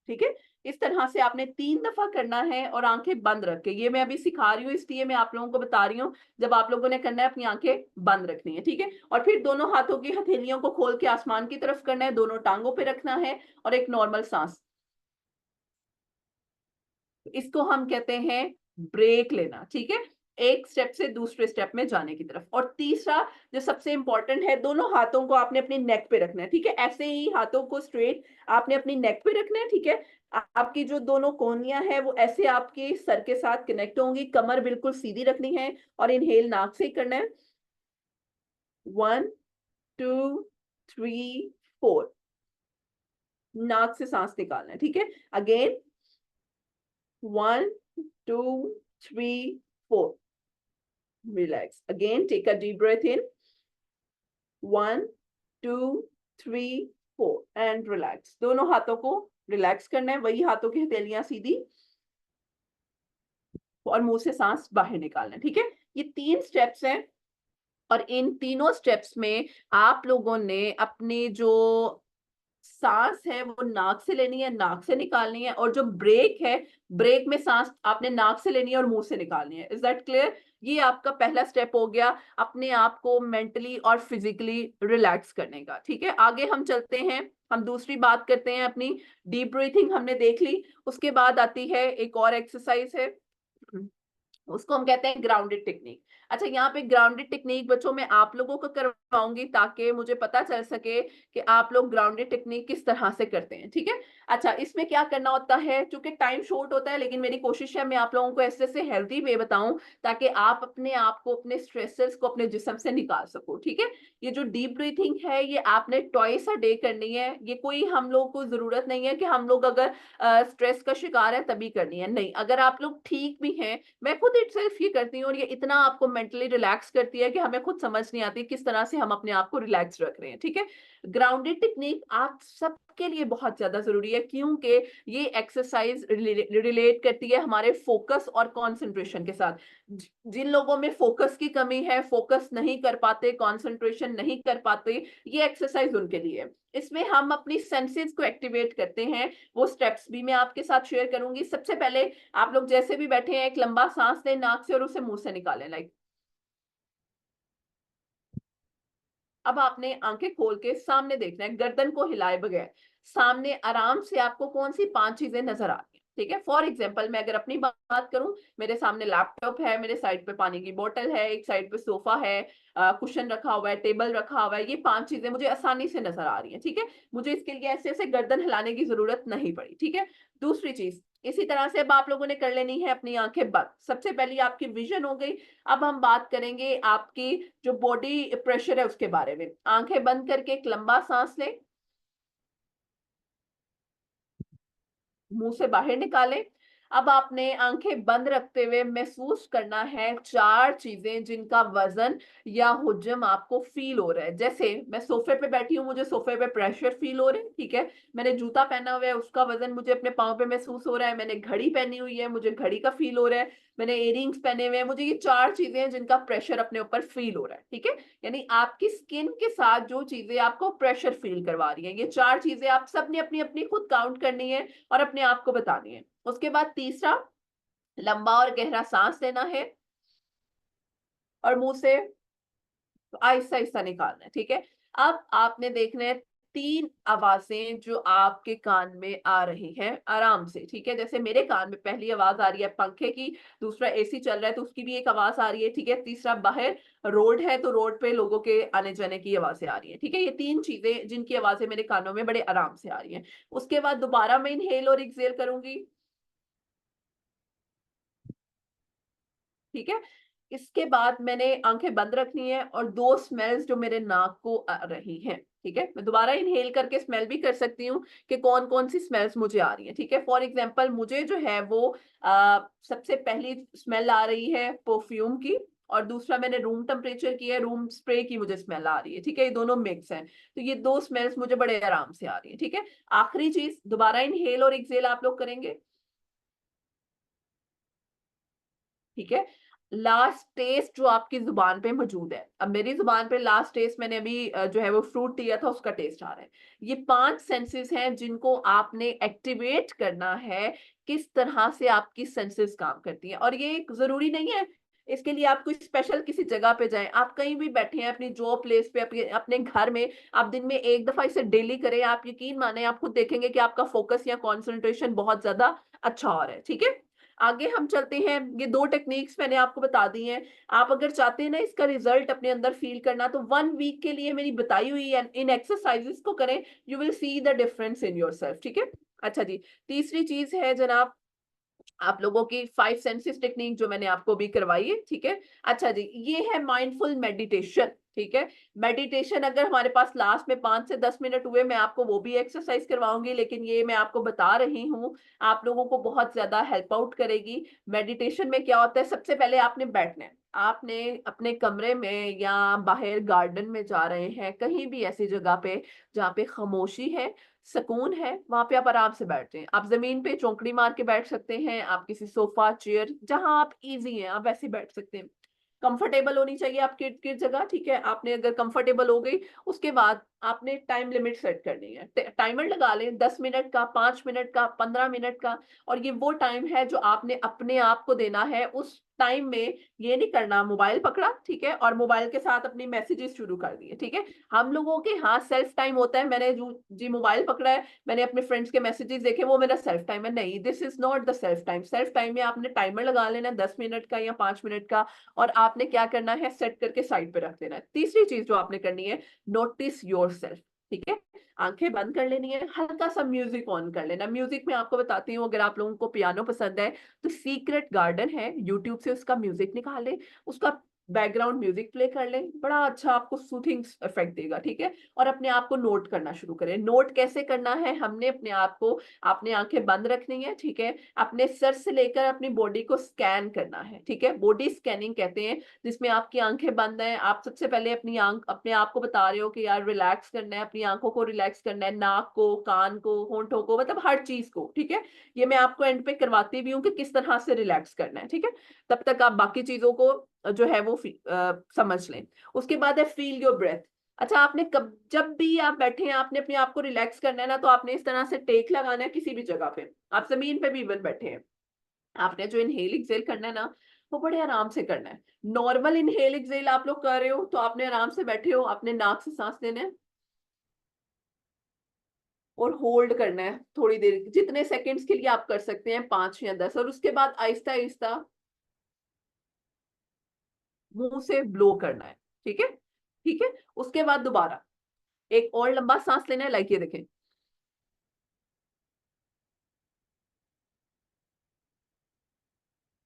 ठीक है। इस तरह से आपने 3 दफा करना है और आंखें बंद रख के। ये मैं अभी सिखा रही हूँ इसलिए मैं आप लोगों को बता रही हूँ, जब आप लोगों ने करना है अपनी आंखें बंद रखनी है, ठीक है। और फिर दोनों हाथों की हथेलियों को खोल के आसमान की तरफ करना है, दोनों टांगों पे रखना है और एक नॉर्मल सांस। इसको हम कहते हैं ब्रेक लेना, ठीक है। एक स्टेप से दूसरे स्टेप में जाने की तरफ। और तीसरा जो सबसे इंपॉर्टेंट है, दोनों हाथों को आपने अपनी नेक पे रखना है, ठीक है। ऐसे ही हाथों को स्ट्रेट आपने अपनी नेक पे रखना है, ठीक है। आपकी जो दोनों कोहनियां हैं वो ऐसे आपके सर के साथ कनेक्ट होंगी, कमर बिल्कुल सीधी रखनी है और इनहेल नाक से ही करना है। 1 2 3 4, नाक से सांस निकालना है, ठीक है। Again 1 2 3 4, relax. Again, take a deep breath in. 1 2 3 4 and relax. दोनों हाथों को रिलैक्स करना है, वही हाथों की हथेलियां सीधी और मुंह से सांस बाहर निकालना है, ठीक है। ये 3 स्टेप्स हैं और इन तीनों स्टेप्स में आप लोगों ने अपने जो सांस है वो नाक से लेनी है, नाक से निकालनी है। और जो ब्रेक है, ब्रेक में सांस आपने नाक से लेनी है और मुंह से निकालनी है। Is that clear? ये आपका पहला स्टेप हो गया अपने आप को मेंटली और फिजिकली रिलैक्स करने का। ठीक है, आगे हम चलते हैं, हम दूसरी बात करते हैं अपनी। डीप ब्रीथिंग हमने देख ली, उसके बाद आती है एक और एक्सरसाइज है, उसको हम कहते हैं ग्राउंडेड टेक्निक। अच्छा, यहाँ पे ग्राउंडेड टेक्निक बच्चों मैं आप लोगों को करवाऊंगी ताकि मुझे पता चल सके कि आप लोग ग्राउंडेड टेक्निक किस तरह से करते हैं। ठीक है, अच्छा इसमें क्या करना होता है, क्योंकि टाइम शॉर्ट होता है लेकिन मेरी कोशिश है मैं आप लोगों को ऐसे से हेल्दी वे बताऊं ताकि आप अपने आप को, अपने स्ट्रेसेस को अपने जिस्म से निकाल सको। ठीक है, ये जो डीप ब्रीथिंग है ये आपने ट्वाइस अ डे करनी है। ये कोई हम लोग को जरूरत नहीं है कि हम लोग अगर स्ट्रेस का शिकार है तभी करनी है, नहीं, अगर आप लोग ठीक भी हैं, मैं खुद इटसेल्फ ये करती हूँ और ये इतना आपको मेंटली रिलैक्स करती है कि हमें खुद समझ नहीं आती किस तरह से हम अपने आप को रिलैक्स रख रहे हैं। ठीक है, ग्राउंडेड टेक्निक आप सबके लिए बहुत ज्यादा जरूरी है क्योंकि ये एक्सरसाइज रिलेट करती है हमारे फोकस और कंसंट्रेशन के साथ। जिन लोगों में फोकस की कमी है, फोकस नहीं कर पाते, कंसंट्रेशन नहीं कर पाते, ये एक्सरसाइज उनके लिए है। इसमें हम अपनी सेंसेस को एक्टिवेट करते हैं, वो स्टेप्स भी मैं आपके साथ शेयर करूंगी। सबसे पहले आप लोग जैसे भी बैठे हैं एक लंबा सांस लें नाक से और उसे मुंह से निकालें, लाइक। अब आपने आंखें खोल के सामने देखना है, गर्दन को हिलाए बगैर सामने आराम से आपको कौन सी 5 चीजें नजर आ रही हैं। ठीक है, फॉर एग्जाम्पल मैं अगर अपनी बात करूं, मेरे सामने लैपटॉप है, मेरे साइड पे पानी की बोतल है, एक साइड पे सोफा है, कुशन रखा हुआ है, टेबल रखा हुआ है, ये 5 चीजें मुझे आसानी से नजर आ रही हैं। ठीक है, मुझे इसके लिए ऐसे ऐसे गर्दन हिलाने की जरूरत नहीं पड़ी। ठीक है, दूसरी चीज इसी तरह से अब आप लोगों ने कर लेनी है अपनी आंखें बंद। सबसे पहले आपकी विजन हो गई। अब हम बात करेंगे आपकी जो बॉडी प्रेशर है उसके बारे में। आंखें बंद करके एक लंबा सांस लें, मुंह से बाहर निकालें। अब आपने आंखें बंद रखते हुए महसूस करना है 4 चीजें जिनका वजन या हुज्म आपको फील हो रहा है। जैसे मैं सोफे पे बैठी हूँ, मुझे सोफे पे प्रेशर फील हो रहा है। ठीक है, मैंने जूता पहना हुआ है, उसका वजन मुझे अपने पाँव पे महसूस हो रहा है। मैंने घड़ी पहनी हुई है, मुझे घड़ी का फील हो रहा है। मैंने इयररिंग्स पहने हुए हैं, मुझे ये 4 चीजें हैं जिनका प्रेशर अपने ऊपर फील हो रहा है। ठीक है, यानी आपकी स्किन के साथ जो चीजें आपको प्रेशर फील करवा रही हैं, ये 4 चीजें आप सबने अपनी अपनी खुद काउंट करनी है और अपने आप को बतानी है। उसके बाद तीसरा, लंबा और गहरा सांस लेना है और मुंह से आहिस्ता आहिस्ता निकालना है। ठीक है, अब आपने देखना है 3 आवाजें जो आपके कान में आ रही हैं आराम से। ठीक है, जैसे मेरे कान में पहली आवाज आ रही है पंखे की, दूसरा एसी चल रहा है तो उसकी भी एक आवाज आ रही है। ठीक है, तीसरा बाहर रोड है तो रोड पे लोगों के आने जाने की आवाजें आ रही है। ठीक है, ये 3 चीजें जिनकी आवाजें मेरे कानों में बड़े आराम से आ रही हैं। उसके बाद दोबारा मैं इनहेल और एक्सहेल करूंगी। ठीक है, इसके बाद मैंने आंखें बंद रखनी है और 2 स्मेल्स जो मेरे नाक को आ रही हैं। ठीक है, मैं दोबारा इनहेल करके स्मेल भी कर सकती हूँ कि कौन कौन सी स्मेल्स मुझे आ रही है। ठीक है, फॉर एग्जांपल मुझे जो है वो सबसे पहली स्मेल आ रही है परफ्यूम की, और दूसरा मैंने रूम टेम्परेचर की है, रूम स्प्रे की मुझे स्मेल आ रही है। ठीक है, ये दोनों मिक्स हैं, तो ये 2 स्मेल्स मुझे बड़े आराम से आ रही है। ठीक है, आखिरी चीज दोबारा इनहेल और एक्सहेल आप लोग करेंगे। ठीक है, लास्ट टेस्ट जो आपकी जुबान पे मौजूद है, अब मेरी जुबान पे लास्ट टेस्ट मैंने अभी जो है वो फ्रूट लिया था उसका टेस्ट आ रहा है। ये 5 सेंसेस हैं जिनको आपने एक्टिवेट करना है। किस तरह से आपकी सेंसेस काम करती हैं, और ये जरूरी नहीं है इसके लिए आप कोई स्पेशल किसी जगह पे जाएं, आप कहीं भी बैठे हैं अपनी जॉब प्लेस पे, अपने अपने घर में, आप दिन में एक दफा इसे डेली करें, आप यकीन माने आप खुद देखेंगे कि आपका फोकस या कंसंट्रेशन बहुत ज्यादा अच्छा हो रहा है। ठीक है, आगे हम चलते हैं। ये 2 टेक्निक्स मैंने आपको बता दी हैं। आप अगर चाहते हैं ना इसका रिजल्ट अपने अंदर फील करना, तो 1 वीक के लिए मेरी बताई हुई इन एक्सरसाइजेस को करें, you will see the difference in yourself. ठीक है, अच्छा जी, तीसरी चीज है जनाब आप लोगों की 5 सेंसेस टेक्निक जो मैंने आपको भी करवाई है। ठीक है, अच्छा जी, ये है माइंडफुल मेडिटेशन। ठीक है, मेडिटेशन अगर हमारे पास लास्ट में 5 से 10 मिनट हुए, मैं आपको वो भी एक्सरसाइज करवाऊंगी, लेकिन ये मैं आपको बता रही हूँ, आप लोगों को बहुत ज्यादा हेल्प आउट करेगी। मेडिटेशन में क्या होता है, सबसे पहले आपने बैठना है, आपने अपने कमरे में या बाहर गार्डन में जा रहे हैं, कहीं भी ऐसी जगह पे जहाँ पे खामोशी है, सुकून है, वहां पे आप आराम से बैठ जाएं। आप जमीन पे चौकड़ी मार के बैठ सकते हैं, आप किसी सोफा चेयर जहां आप इजी हैं आप वैसे बैठ सकते हैं। कंफर्टेबल होनी चाहिए आपकी इर्द गिर्द जगह। ठीक है, आपने अगर कंफर्टेबल हो गई, उसके बाद आपने टाइम लिमिट सेट करनी है, टाइमर लगा लें 10 मिनट का, 5 मिनट का, 15 मिनट का। और ये वो टाइम है जो आपने अपने आप को देना है। उस टाइम में ये नहीं करना मोबाइल पकड़ा, ठीक है, और मोबाइल के साथ अपनी मैसेजेस शुरू कर दिए, ठीक है। हम लोगों के हाँ सेल्फ टाइम होता है, मैंने जो जी मोबाइल पकड़ा है, मैंने अपने फ्रेंड्स के मैसेजेस देखे, वो मेरा सेल्फ टाइम है। नहीं, this is not the self time. Self time में आपने टाइमर लगा लेना 10 मिनट का या 5 मिनट का, और आपने क्या करना है, सेट करके साइड पे रख देना है। तीसरी चीज जो आपने करनी है, नोटिस योर सेल्फ, ठीक है। आंखें बंद कर लेनी है, हल्का सा म्यूजिक ऑन कर लेना। म्यूजिक में आपको बताती हूँ, अगर आप लोगों को पियानो पसंद है तो सीक्रेट गार्डन है, यूट्यूब से उसका म्यूजिक निकाल ले, उसका बैकग्राउंड म्यूजिक प्ले कर ले, बड़ा अच्छा आपको सूथिंग इफेक्ट देगा, ठीक है। और अपने आप को नोट करना शुरू करें। नोट कैसे करना है, हमने अपने आप को, आपने आंखें बंद रखनी है, ठीक है, अपने सर से लेकर अपनी बॉडी को स्कैन करना है, ठीक है, बॉडी स्कैनिंग कहते हैं, जिसमें आपकी आंखें बंद हैं, आप सबसे पहले अपनी आंख, अपने आप को बता रहे हो कि यार रिलैक्स करना है, अपनी आंखों को रिलैक्स करना है, नाक को, कान को, होंठों को, मतलब हर चीज को, ठीक है। ये मैं आपको एंड पे करवाती भी हूँ कि किस तरह से रिलैक्स करना है, ठीक है। तब तक आप बाकी चीजों को जो है वो समझ लें। उसके बाद है फील योर ब्रेथ। अच्छा, आपने कब, जब भी आप बैठे हैं, आपने अपने आप को रिलैक्स करना है ना, तो आपने इस तरह से टेक लगाना है किसी भी जगह पे, आप जमीन पे भी इवन बैठे हैं, आपने जो इनहेल एक्सेल करना है ना, वो बड़े आराम से करना है। नॉर्मल इनहेल एक्सेल आप लोग कर रहे हो तो आपने आराम से बैठे हो, अपने नाक से सांस लेना है और होल्ड करना है थोड़ी देर, जितने सेकंड्स के लिए आप कर सकते हैं, 5 या 10, और उसके बाद आहिस्ता आहिस्ता मुंह से ब्लो करना है, ठीक है, ठीक है। उसके बाद दोबारा एक और लंबा सांस लेना है, लाइक ये देखें,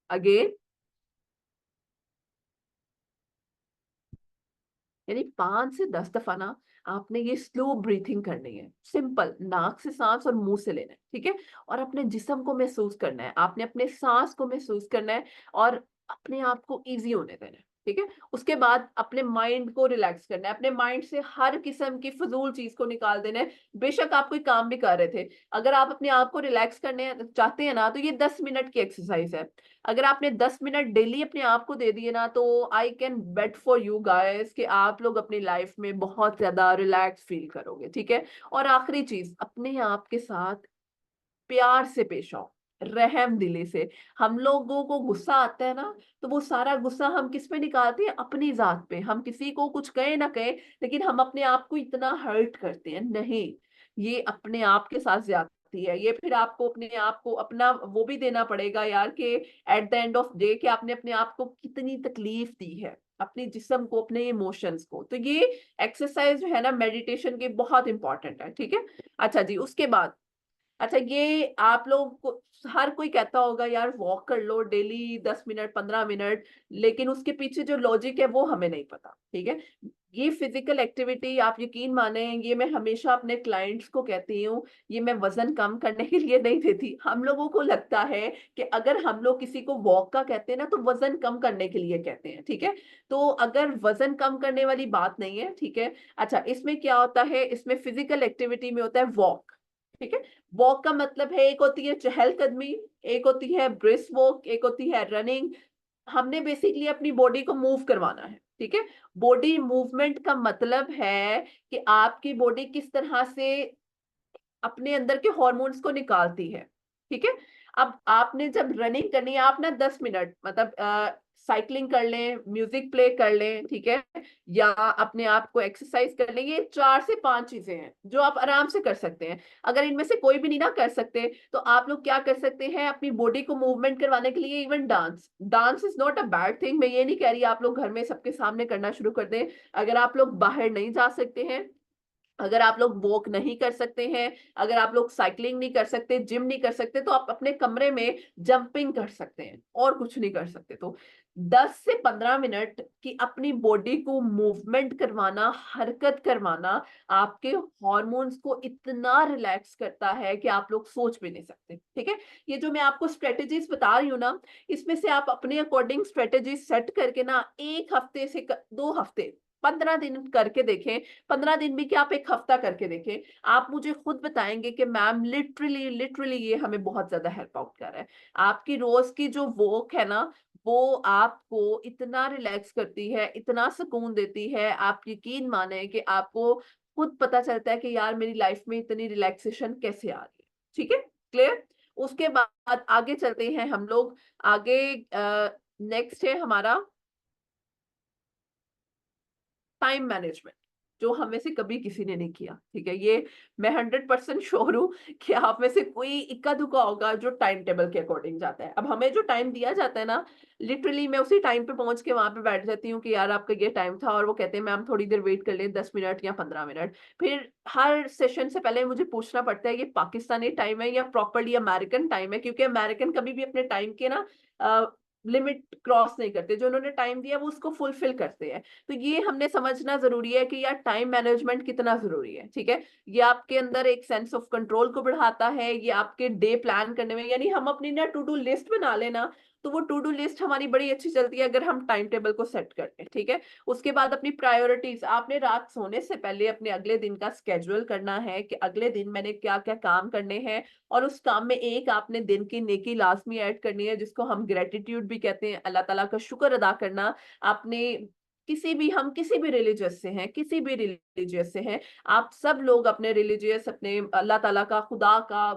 अगेन, यानी 5 से 10 दफा ना आपने ये स्लो ब्रीथिंग करनी है, सिंपल, नाक से सांस और मुंह से लेना है, ठीक है। और अपने जिस्म को महसूस करना है, आपने अपने सांस को महसूस करना है, और अपने आप को इजी होने देना है, ठीक है। उसके बाद अपने माइंड को रिलैक्स करना है, अपने माइंड से हर किस्म की फजूल चीज को निकाल देना है। बेशक आप कोई काम भी कर रहे थे, अगर आप अपने आप को रिलैक्स करने चाहते हैं ना, तो ये 10 मिनट की एक्सरसाइज है। अगर आपने 10 मिनट डेली अपने आप को दे दिए ना, तो I can bet for you guys कि आप लोग अपनी लाइफ में बहुत ज्यादा रिलैक्स फील करोगे, ठीक है। और आखिरी चीज, अपने आप के साथ प्यार से पेश आओ, रहम दिली से। हम लोगों को गुस्सा आता है ना, तो वो सारा गुस्सा हम किस पे निकालते हैं, अपनी जात पे। हम किसी को कुछ कहे ना कहे, लेकिन हम अपने आप को इतना हर्ट करते हैं, नहीं, ये अपने आप के साथ ज्यादती है। ये फिर आपको अपने आप को अपना वो भी देना पड़ेगा यार, कि at the end of day कि आपने अपने आप को कितनी तकलीफ दी है, अपने जिस्म को, अपने इमोशंस को। तो ये एक्सरसाइज जो है ना मेडिटेशन की, बहुत इंपॉर्टेंट है, ठीक है। अच्छा जी, उसके बाद, अच्छा ये आप लोग को हर कोई कहता होगा यार वॉक कर लो डेली 10 मिनट, 15 मिनट, लेकिन उसके पीछे जो लॉजिक है वो हमें नहीं पता, ठीक है। ये फिजिकल एक्टिविटी, आप यकीन माने, ये मैं हमेशा अपने क्लाइंट्स को कहती हूँ, ये मैं वजन कम करने के लिए नहीं देती। हम लोगों को लगता है कि अगर हम लोग किसी को वॉक का कहते हैं ना, तो वजन कम करने के लिए कहते हैं, ठीक है। तो अगर वजन कम करने वाली बात नहीं है, ठीक है। अच्छा, इसमें क्या होता है, इसमें फिजिकल एक्टिविटी में होता है वॉक, ठीक है। वॉक का मतलब है, एक होती है चहलकदमी, एक होती है ब्रिस्क वॉक, एक होती है रनिंग। हमने बेसिकली अपनी बॉडी को मूव करवाना है, ठीक है। बॉडी मूवमेंट का मतलब है कि आपकी बॉडी किस तरह से अपने अंदर के हॉर्मोन्स को निकालती है, ठीक है। अब आपने जब रनिंग करनी है, आप ना 10 मिनट मतलब साइकिलिंग कर लें, म्यूजिक प्ले कर लें, ठीक है, या अपने आप को एक्सरसाइज कर लें। ये 4 से 5 चीजें हैं जो आप आराम से कर सकते हैं। अगर इनमें से कोई भी नहीं ना कर सकते, तो आप लोग क्या कर सकते हैं, अपनी बॉडी को मूवमेंट करवाने के लिए even dance. Dance is not a bad thing, मैं ये नहीं कह रही आप लोग घर में सबके सामने करना शुरू कर दें। अगर आप लोग बाहर नहीं जा सकते हैं, अगर आप लोग वॉक नहीं कर सकते हैं, अगर आप लोग साइकिलिंग नहीं कर सकते, जिम नहीं कर सकते, तो आप अपने कमरे में जंपिंग कर सकते हैं, और कुछ नहीं कर सकते तो 10 से 15 मिनट की अपनी बॉडी को मूवमेंट करवाना, हरकत करवाना, आपके हॉर्मोन्स को इतना रिलैक्स करता है कि आप लोग सोच भी नहीं सकते, ठीक है। ये जो मैं आपको स्ट्रेटेजीज बता रही हूँ ना, इसमें से आप अपने अकॉर्डिंग स्ट्रेटेजी सेट करके ना, 1 हफ्ते से 2 हफ्ते, 15 दिन करके देखें। 15 दिन भी क्या, आप 1 हफ्ता करके देखें, आप मुझे खुद बताएंगे कि मैम लिटरली लिटरली ये हमें बहुत ज्यादा हेल्प आउट कर रहा है। आपकी रोज की जो वॉक है ना, वो आपको इतना रिलैक्स करती है, इतना सुकून देती है, आप यकीन माने कि आपको खुद पता चलता है कि यार मेरी लाइफ में इतनी रिलैक्सेशन कैसे आ रही है। ठीक है, क्लियर। उसके बाद आगे चलते हैं हम लोग। आगे नेक्स्ट है हमारा टाइम मैनेजमेंट, जो हम में से कभी किसी ने नहीं किया। ठीक है, ये मैं 100% श्योर हूँ कि आप में से कोई इक्का दुक्का होगा जो टाइम टेबल के अकॉर्डिंग जाता है। अब हमें जो टाइम दिया जाता है ना, लिटरली मैं उसी टाइम पे पहुंच के वहां पे बैठ जाती हूँ कि यार आपका ये टाइम था, और वो कहते हैं मैम थोड़ी देर वेट कर लें, 10 मिनट या 15 मिनट। फिर हर सेशन से पहले मुझे पूछना पड़ता है ये पाकिस्तानी टाइम है या प्रॉपरली अमेरिकन टाइम है, क्योंकि अमेरिकन कभी भी अपने टाइम के ना लिमिट क्रॉस नहीं करते, जो उन्होंने टाइम दिया वो उसको फुलफिल करते हैं। तो ये हमने समझना ज़रूरी है कि यार टाइम मैनेजमेंट कितना ज़रूरी है। ठीक है, ये आपके अंदर एक सेंस ऑफ कंट्रोल को बढ़ाता है, ये आपके डे प्लान करने में, यानी हम अपनी ना टू डू लिस्ट बना लेना, तो वो टू डू लिस्ट हमारी बड़ी अच्छी चलती है अगर हम टाइम टेबल को सेट कर लें। ठीक है, उसके बाद अपनी प्रायोरिटीज, आपने रात सोने से पहले अपने अगले दिन का स्केड्यूल करना है कि अगले दिन मैंने क्या क्या काम करने हैं, और उस काम में एक आपने दिन की नेकी लाजमी ऐड करनी है, जिसको हम ग्रेटिट्यूड भी कहते हैं, अल्लाह ताला का शुक्र अदा करना। आपने हम किसी भी रिलीजियस से हैं, किसी भी रिलीजियस से हैं, आप सब लोग अपने रिलीजियस, अपने अल्लाह ताला का, खुदा का,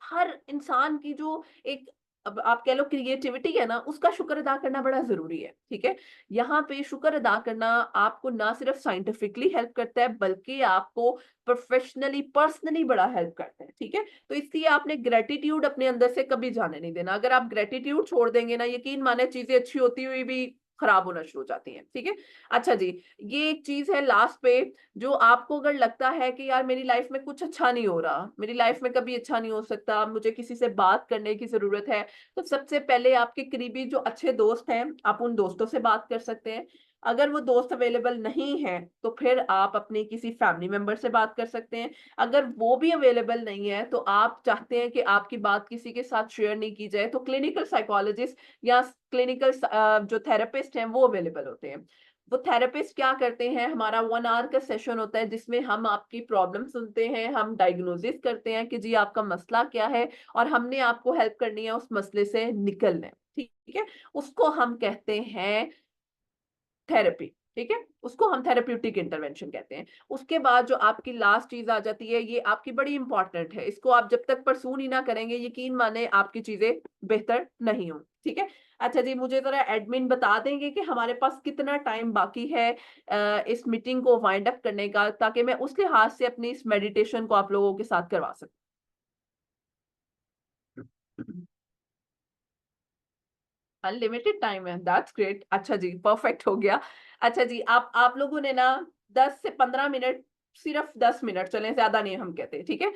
हर इंसान की जो एक, अब आप कह लो क्रिएटिविटी है ना, उसका शुक्र अदा करना बड़ा जरूरी है। ठीक है, यहाँ पे शुक्र अदा करना आपको ना सिर्फ साइंटिफिकली हेल्प करता है, बल्कि आपको प्रोफेशनली, पर्सनली बड़ा हेल्प करता है। ठीक है, तो इसलिए आपने ग्रेटिट्यूड अपने अंदर से कभी जाने नहीं देना। अगर आप ग्रेटिट्यूड छोड़ देंगे ना, यकीन माने चीजें अच्छी होती हुई भी खराब होना शुरू हो जाती हैं। ठीक है, अच्छा जी, ये एक चीज है लास्ट पे, जो आपको अगर लगता है कि यार मेरी लाइफ में कुछ अच्छा नहीं हो रहा, मेरी लाइफ में कभी अच्छा नहीं हो सकता, मुझे किसी से बात करने की जरूरत है, तो सबसे पहले आपके करीबी जो अच्छे दोस्त हैं, आप उन दोस्तों से बात कर सकते हैं। अगर वो दोस्त अवेलेबल नहीं है, तो फिर आप अपने किसी फैमिली मेंबर से बात कर सकते हैं। अगर वो भी अवेलेबल नहीं है, तो आप चाहते हैं कि आपकी बात किसी के साथ शेयर नहीं की जाए, तो क्लिनिकल साइकोलॉजिस्ट या क्लिनिकल जो थेरेपिस्ट हैं वो अवेलेबल होते हैं। वो थेरेपिस्ट क्या करते हैं, हमारा 1 आवर का सेशन होता है जिसमें हम आपकी प्रॉब्लम सुनते हैं, हम डायग्नोसिस करते हैं कि जी आपका मसला क्या है, और हमने आपको हेल्प करनी है उस मसले से निकलने। ठीक है, उसको हम कहते हैं थेरेपी। ठीक है, उसको हम थेरेप्यूटिक इंटरवेंशन कहते हैं। उसके बाद जो आपकी लास्ट चीज आ जाती है, ये आपकी बड़ी इंपॉर्टेंट है, इसको आप जब तक परसू नहीं ना करेंगे, यकीन माने आपकी चीजें बेहतर नहीं हो। ठीक है, अच्छा जी, मुझे जरा एडमिन बता देंगे कि हमारे पास कितना टाइम बाकी है इस मीटिंग को वाइंड अप करने का, ताकि मैं उस लिहाज से अपनी इस मेडिटेशन को आप लोगों के साथ करवा सकूं। अनलिमिटेड टाइम है, दैट्स ग्रेट। अच्छा जी, परफेक्ट हो गया। अच्छा जी, आप लोगों ने ना 10 से 15 मिनट, सिर्फ 10 मिनट चलें, ज्यादा नहीं हम कहते। ठीक है,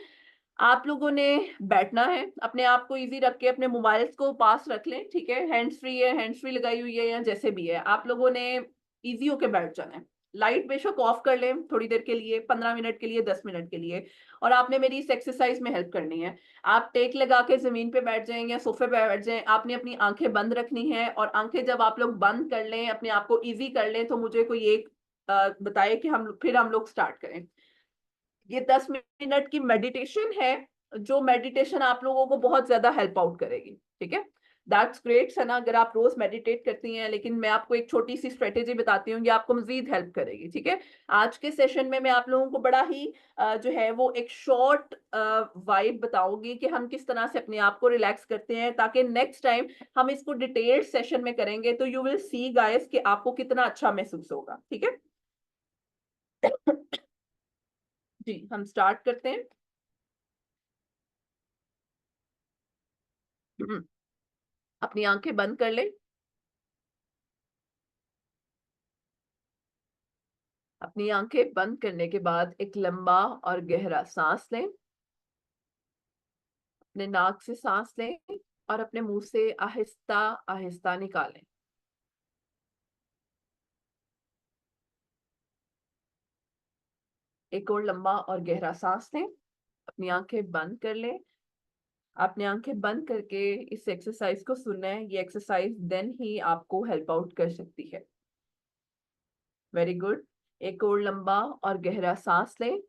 आप लोगों ने बैठना है, अपने आप को इजी रख के अपने मोबाइल्स को पास रख लें। ठीक है, हैंड्स फ्री है, हैंड्स फ्री लगाई हुई है या जैसे भी है, आप लोगों ने इजी होके बैठ जाना है। लाइट बेशक ऑफ कर लें थोड़ी देर के लिए, 15 मिनट के लिए, 10 मिनट के लिए, और आपने मेरी इस एक्सरसाइज में हेल्प करनी है। आप टेक लगा के जमीन पे बैठ जाएं या सोफे पे बैठ जाएं, आपने अपनी आंखें बंद रखनी है, और आंखें जब आप लोग बंद कर लें, अपने आप को इजी कर लें, तो मुझे कोई एक बताए कि हम लोग स्टार्ट करें। ये 10 मिनट की मेडिटेशन है, जो मेडिटेशन आप लोगों को बहुत ज्यादा हेल्प आउट करेगी। ठीक है, दैट्स ग्रेट सना, अगर आप रोज मेडिटेट करती हैं, लेकिन मैं आपको एक छोटी सी स्ट्रेटेजी बताती हूँ, ये आपको मजीद हेल्प करेगी। ठीक है, आज के सेशन में मैं आप लोगों को बड़ा ही जो है वो एक शॉर्ट वाइब बताऊंगी कि हम किस तरह से अपने आप को रिलैक्स करते हैं, ताकि नेक्स्ट टाइम हम इसको डिटेल्ड सेशन में करेंगे तो यू विल सी गाइस कि आपको कितना अच्छा महसूस होगा। ठीक है, जी हम स्टार्ट करते हैं। अपनी आंखें बंद कर लें। अपनी आंखें बंद करने के बाद एक लंबा और गहरा सांस लें। अपने नाक से सांस लें और अपने मुंह से आहिस्ता आहिस्ता निकालें। एक और लंबा और गहरा सांस लें। अपनी आंखें बंद कर लें। आपने आंखें बंद करके इस एक्सरसाइज को सुनना है, ये एक्सरसाइज देन ही आपको हेल्प आउट कर सकती है। Very good. एक और लंबा और गहरा सांस लें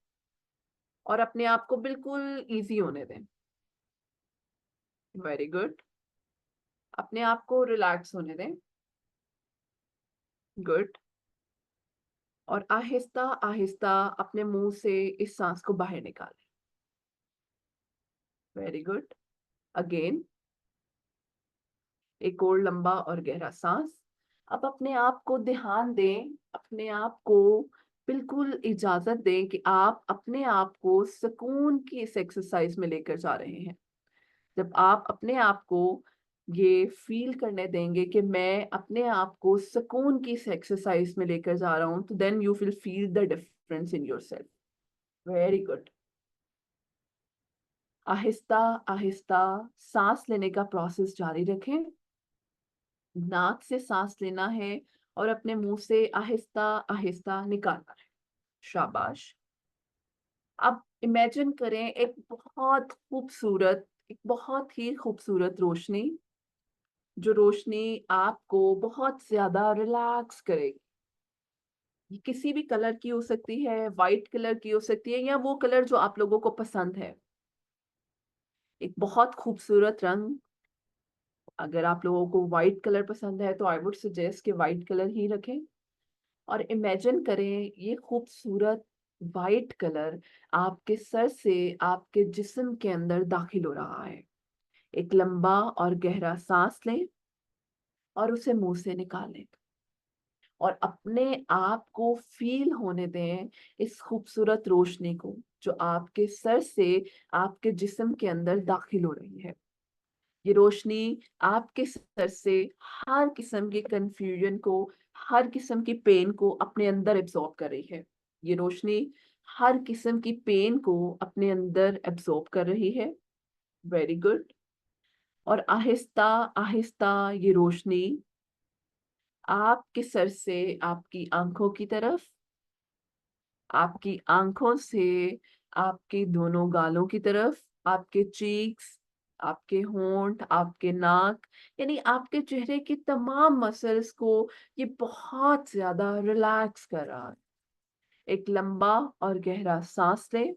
और अपने आप को बिल्कुल इजी होने दें। Very good. अपने आप को रिलैक्स होने दें। गुड। और आहिस्ता आहिस्ता अपने मुंह से इस सांस को बाहर निकालें। Very good. अगेन, एक और लंबा और गहरा सांस। अब अपने आप को ध्यान दें, अपने आप को बिल्कुल इजाजत दें कि आप अपने आप को सुकून की इस एक्सरसाइज में लेकर जा रहे हैं। जब आप अपने आप को ये फील करने देंगे कि मैं अपने आप को सुकून की इस एक्सरसाइज में लेकर जा रहा हूँ, तो then you will feel the difference in yourself. Very good. आहिस्ता आहिस्ता सांस लेने का प्रोसेस जारी रखें। नाक से सांस लेना है और अपने मुंह से आहिस्ता आहिस्ता निकालना है। शाबाश। अब इमेजिन करें एक बहुत ही खूबसूरत रोशनी, जो रोशनी आपको बहुत ज्यादा रिलैक्स करेगी। ये किसी भी कलर की हो सकती है, वाइट कलर की हो सकती है, या वो कलर जो आप लोगों को पसंद है। एक बहुत खूबसूरत रंग। अगर आप लोगों को व्हाइट कलर पसंद है तो आई वुड सजेस्ट कि व्हाइट कलर ही रखें। और इमेजिन करें ये खूबसूरत व्हाइट कलर आपके सर से आपके जिस्म के अंदर दाखिल हो रहा है। एक लंबा और गहरा सांस लें और उसे मुंह से निकालें, और अपने आप को फील होने दें इस खूबसूरत रोशनी को, जो आपके सर से आपके जिस्म के अंदर दाखिल हो रही है। ये रोशनी आपके सर से हर किस्म के कंफ्यूजन को, हर किस्म की पेन को अपने अंदर एब्जॉर्ब कर रही है। ये रोशनी हर किस्म की पेन को अपने अंदर एब्जॉर्ब कर रही है। Very good. और आहिस्ता आहिस्ता ये रोशनी आपके सर से आपकी आंखों की तरफ, आपकी आंखों से आपके दोनों गालों की तरफ, आपके चीक्स, आपके होंठ, आपके नाक, यानी आपके चेहरे की तमाम मसल्स को ये बहुत ज्यादा रिलैक्स कर रहा है। एक लंबा और गहरा सांस लें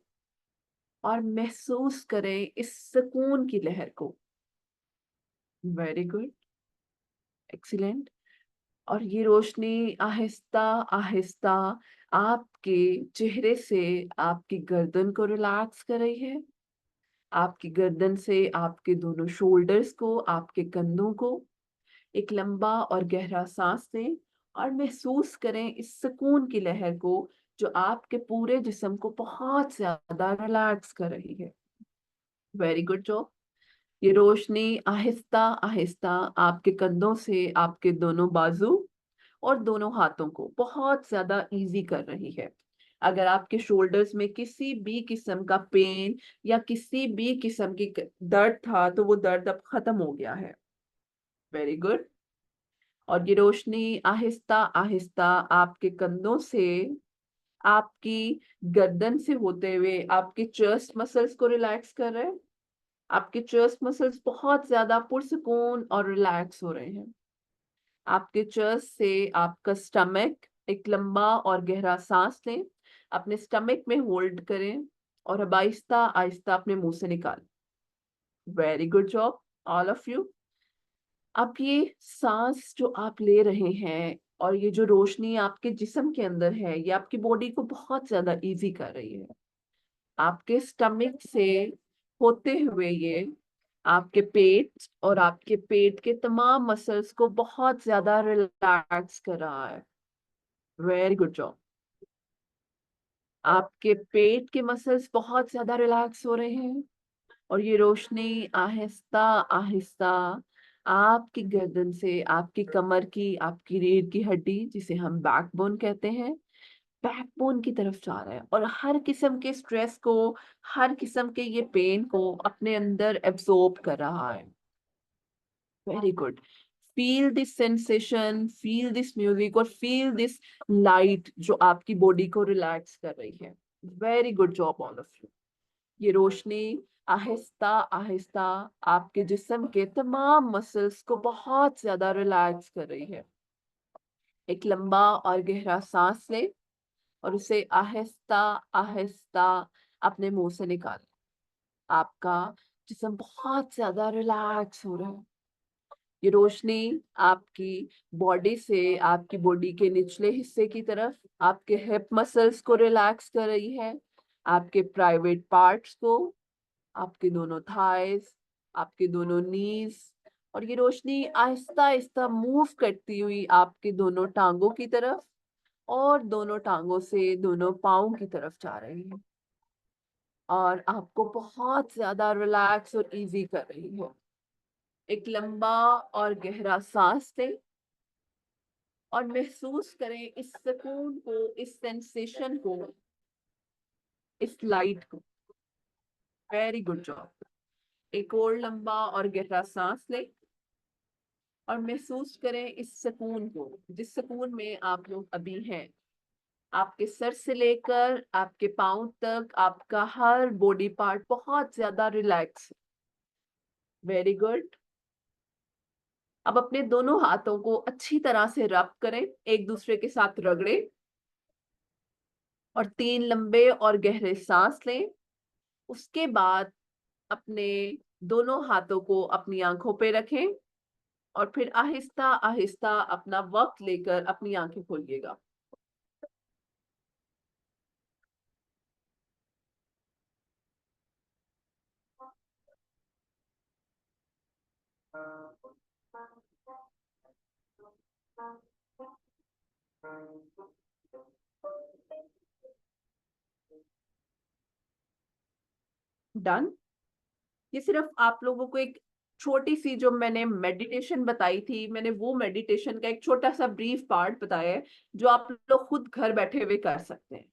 और महसूस करें इस सुकून की लहर को। Very good. एक्सीलेंट। और ये रोशनी आहिस्ता आहिस्ता आपके चेहरे से आपकी गर्दन को रिलैक्स कर रही है। आपकी गर्दन से आपके दोनों शोल्डर्स को, आपके कंधों को। एक लंबा और गहरा सांस लें और महसूस करें इस सुकून की लहर को, जो आपके पूरे जिस्म को बहुत ज्यादा रिलैक्स कर रही है। Very good job. ये रोशनी आहिस्ता आहिस्ता आपके कंधों से आपके दोनों बाजू और दोनों हाथों को बहुत ज्यादा इजी कर रही है। अगर आपके शोल्डर्स में किसी भी किस्म का पेन या किसी भी किस्म की दर्द था, तो वो दर्द अब खत्म हो गया है। Very good. और ये रोशनी आहिस्ता आहिस्ता आपके कंधों से आपकी गर्दन से होते हुए आपके चेस्ट मसल्स को रिलैक्स कर रहे हैं। आपके चेस्ट मसल्स बहुत ज्यादा पुरसुकून और रिलैक्स हो रहे हैं। आपके चेस्ट से आपका स्टमक, एक लंबा और गहरा सांस लें, अपने स्टमक में होल्ड करें और अब आहिस्ता आहिस्ता अपने मुंह से निकालें। Very good job all of you. अब ये सांस जो आप ले रहे हैं और ये जो रोशनी आपके जिस्म के अंदर है, ये आपकी बॉडी को बहुत ज्यादा इजी कर रही है। आपके स्टमक से होते हुए ये आपके पेट और आपके पेट के तमाम मसल्स को बहुत ज्यादा रिलैक्स कर रहा है। Very good job. आपके पेट के मसल्स बहुत ज्यादा रिलैक्स हो रहे हैं और ये रोशनी आहिस्ता आहिस्ता आपकी गर्दन से आपकी कमर की, आपकी रीढ़ की हड्डी, जिसे हम बैकबोन कहते हैं, बैकबोन की तरफ जा रहा है और हर किस्म के स्ट्रेस को, हर किस्म के ये पेन को अपने अंदर एब्जॉर्ब कर रहा है। Very good. Feel this sensation, feel this music और फील दिस लाइट जो आपकी बॉडी को रिलैक्स कर रही है। Very good job all of you. ये रोशनी आहिस्ता आहिस्ता आपके जिस्म के तमाम मसल्स को बहुत ज्यादा रिलैक्स कर रही है। एक लंबा और गहरा सांस ले और उसे आहिस्ता आहिस्ता अपने मुंह से निकालें। आपका जिस्म बहुत ज्यादा रिलैक्स हो रहा है। ये रोशनी आपकी बॉडी से आपकी बॉडी के निचले हिस्से की तरफ आपके हिप मसल्स को रिलैक्स कर रही है, आपके प्राइवेट पार्ट्स को, आपके दोनों थाइस, आपके दोनों नीज, और ये रोशनी आहिस्ता आहिस्ता मूव करती हुई आपके दोनों टांगों की तरफ और दोनों टांगों से दोनों पाँव की तरफ जा रही है और आपको बहुत ज्यादा रिलैक्स और इजी कर रही है। एक लंबा और गहरा सांस लें और महसूस करें इस सुकून को, इस सेंसेशन को, इस लाइट को। Very good job. एक और लंबा और गहरा सांस लें और महसूस करें इस सुकून को, जिस सुकून में आप लोग अभी हैं। आपके सर से लेकर आपके पांव तक आपका हर बॉडी पार्ट बहुत ज्यादा रिलैक्स। Very good. अब अपने दोनों हाथों को अच्छी तरह से रब करें, एक दूसरे के साथ रगड़े और 3 लंबे और गहरे सांस लें। उसके बाद अपने दोनों हाथों को अपनी आंखों पे रखें और फिर आहिस्ता आहिस्ता अपना वक्त लेकर अपनी आंखें खोलिएगा। डन। ये सिर्फ आप लोगों को एक छोटी सी जो मैंने मेडिटेशन बताई थी, मैंने वो मेडिटेशन का एक छोटा सा ब्रीफ पार्ट बताया है जो आप लोग खुद घर बैठे हुए कर सकते हैं।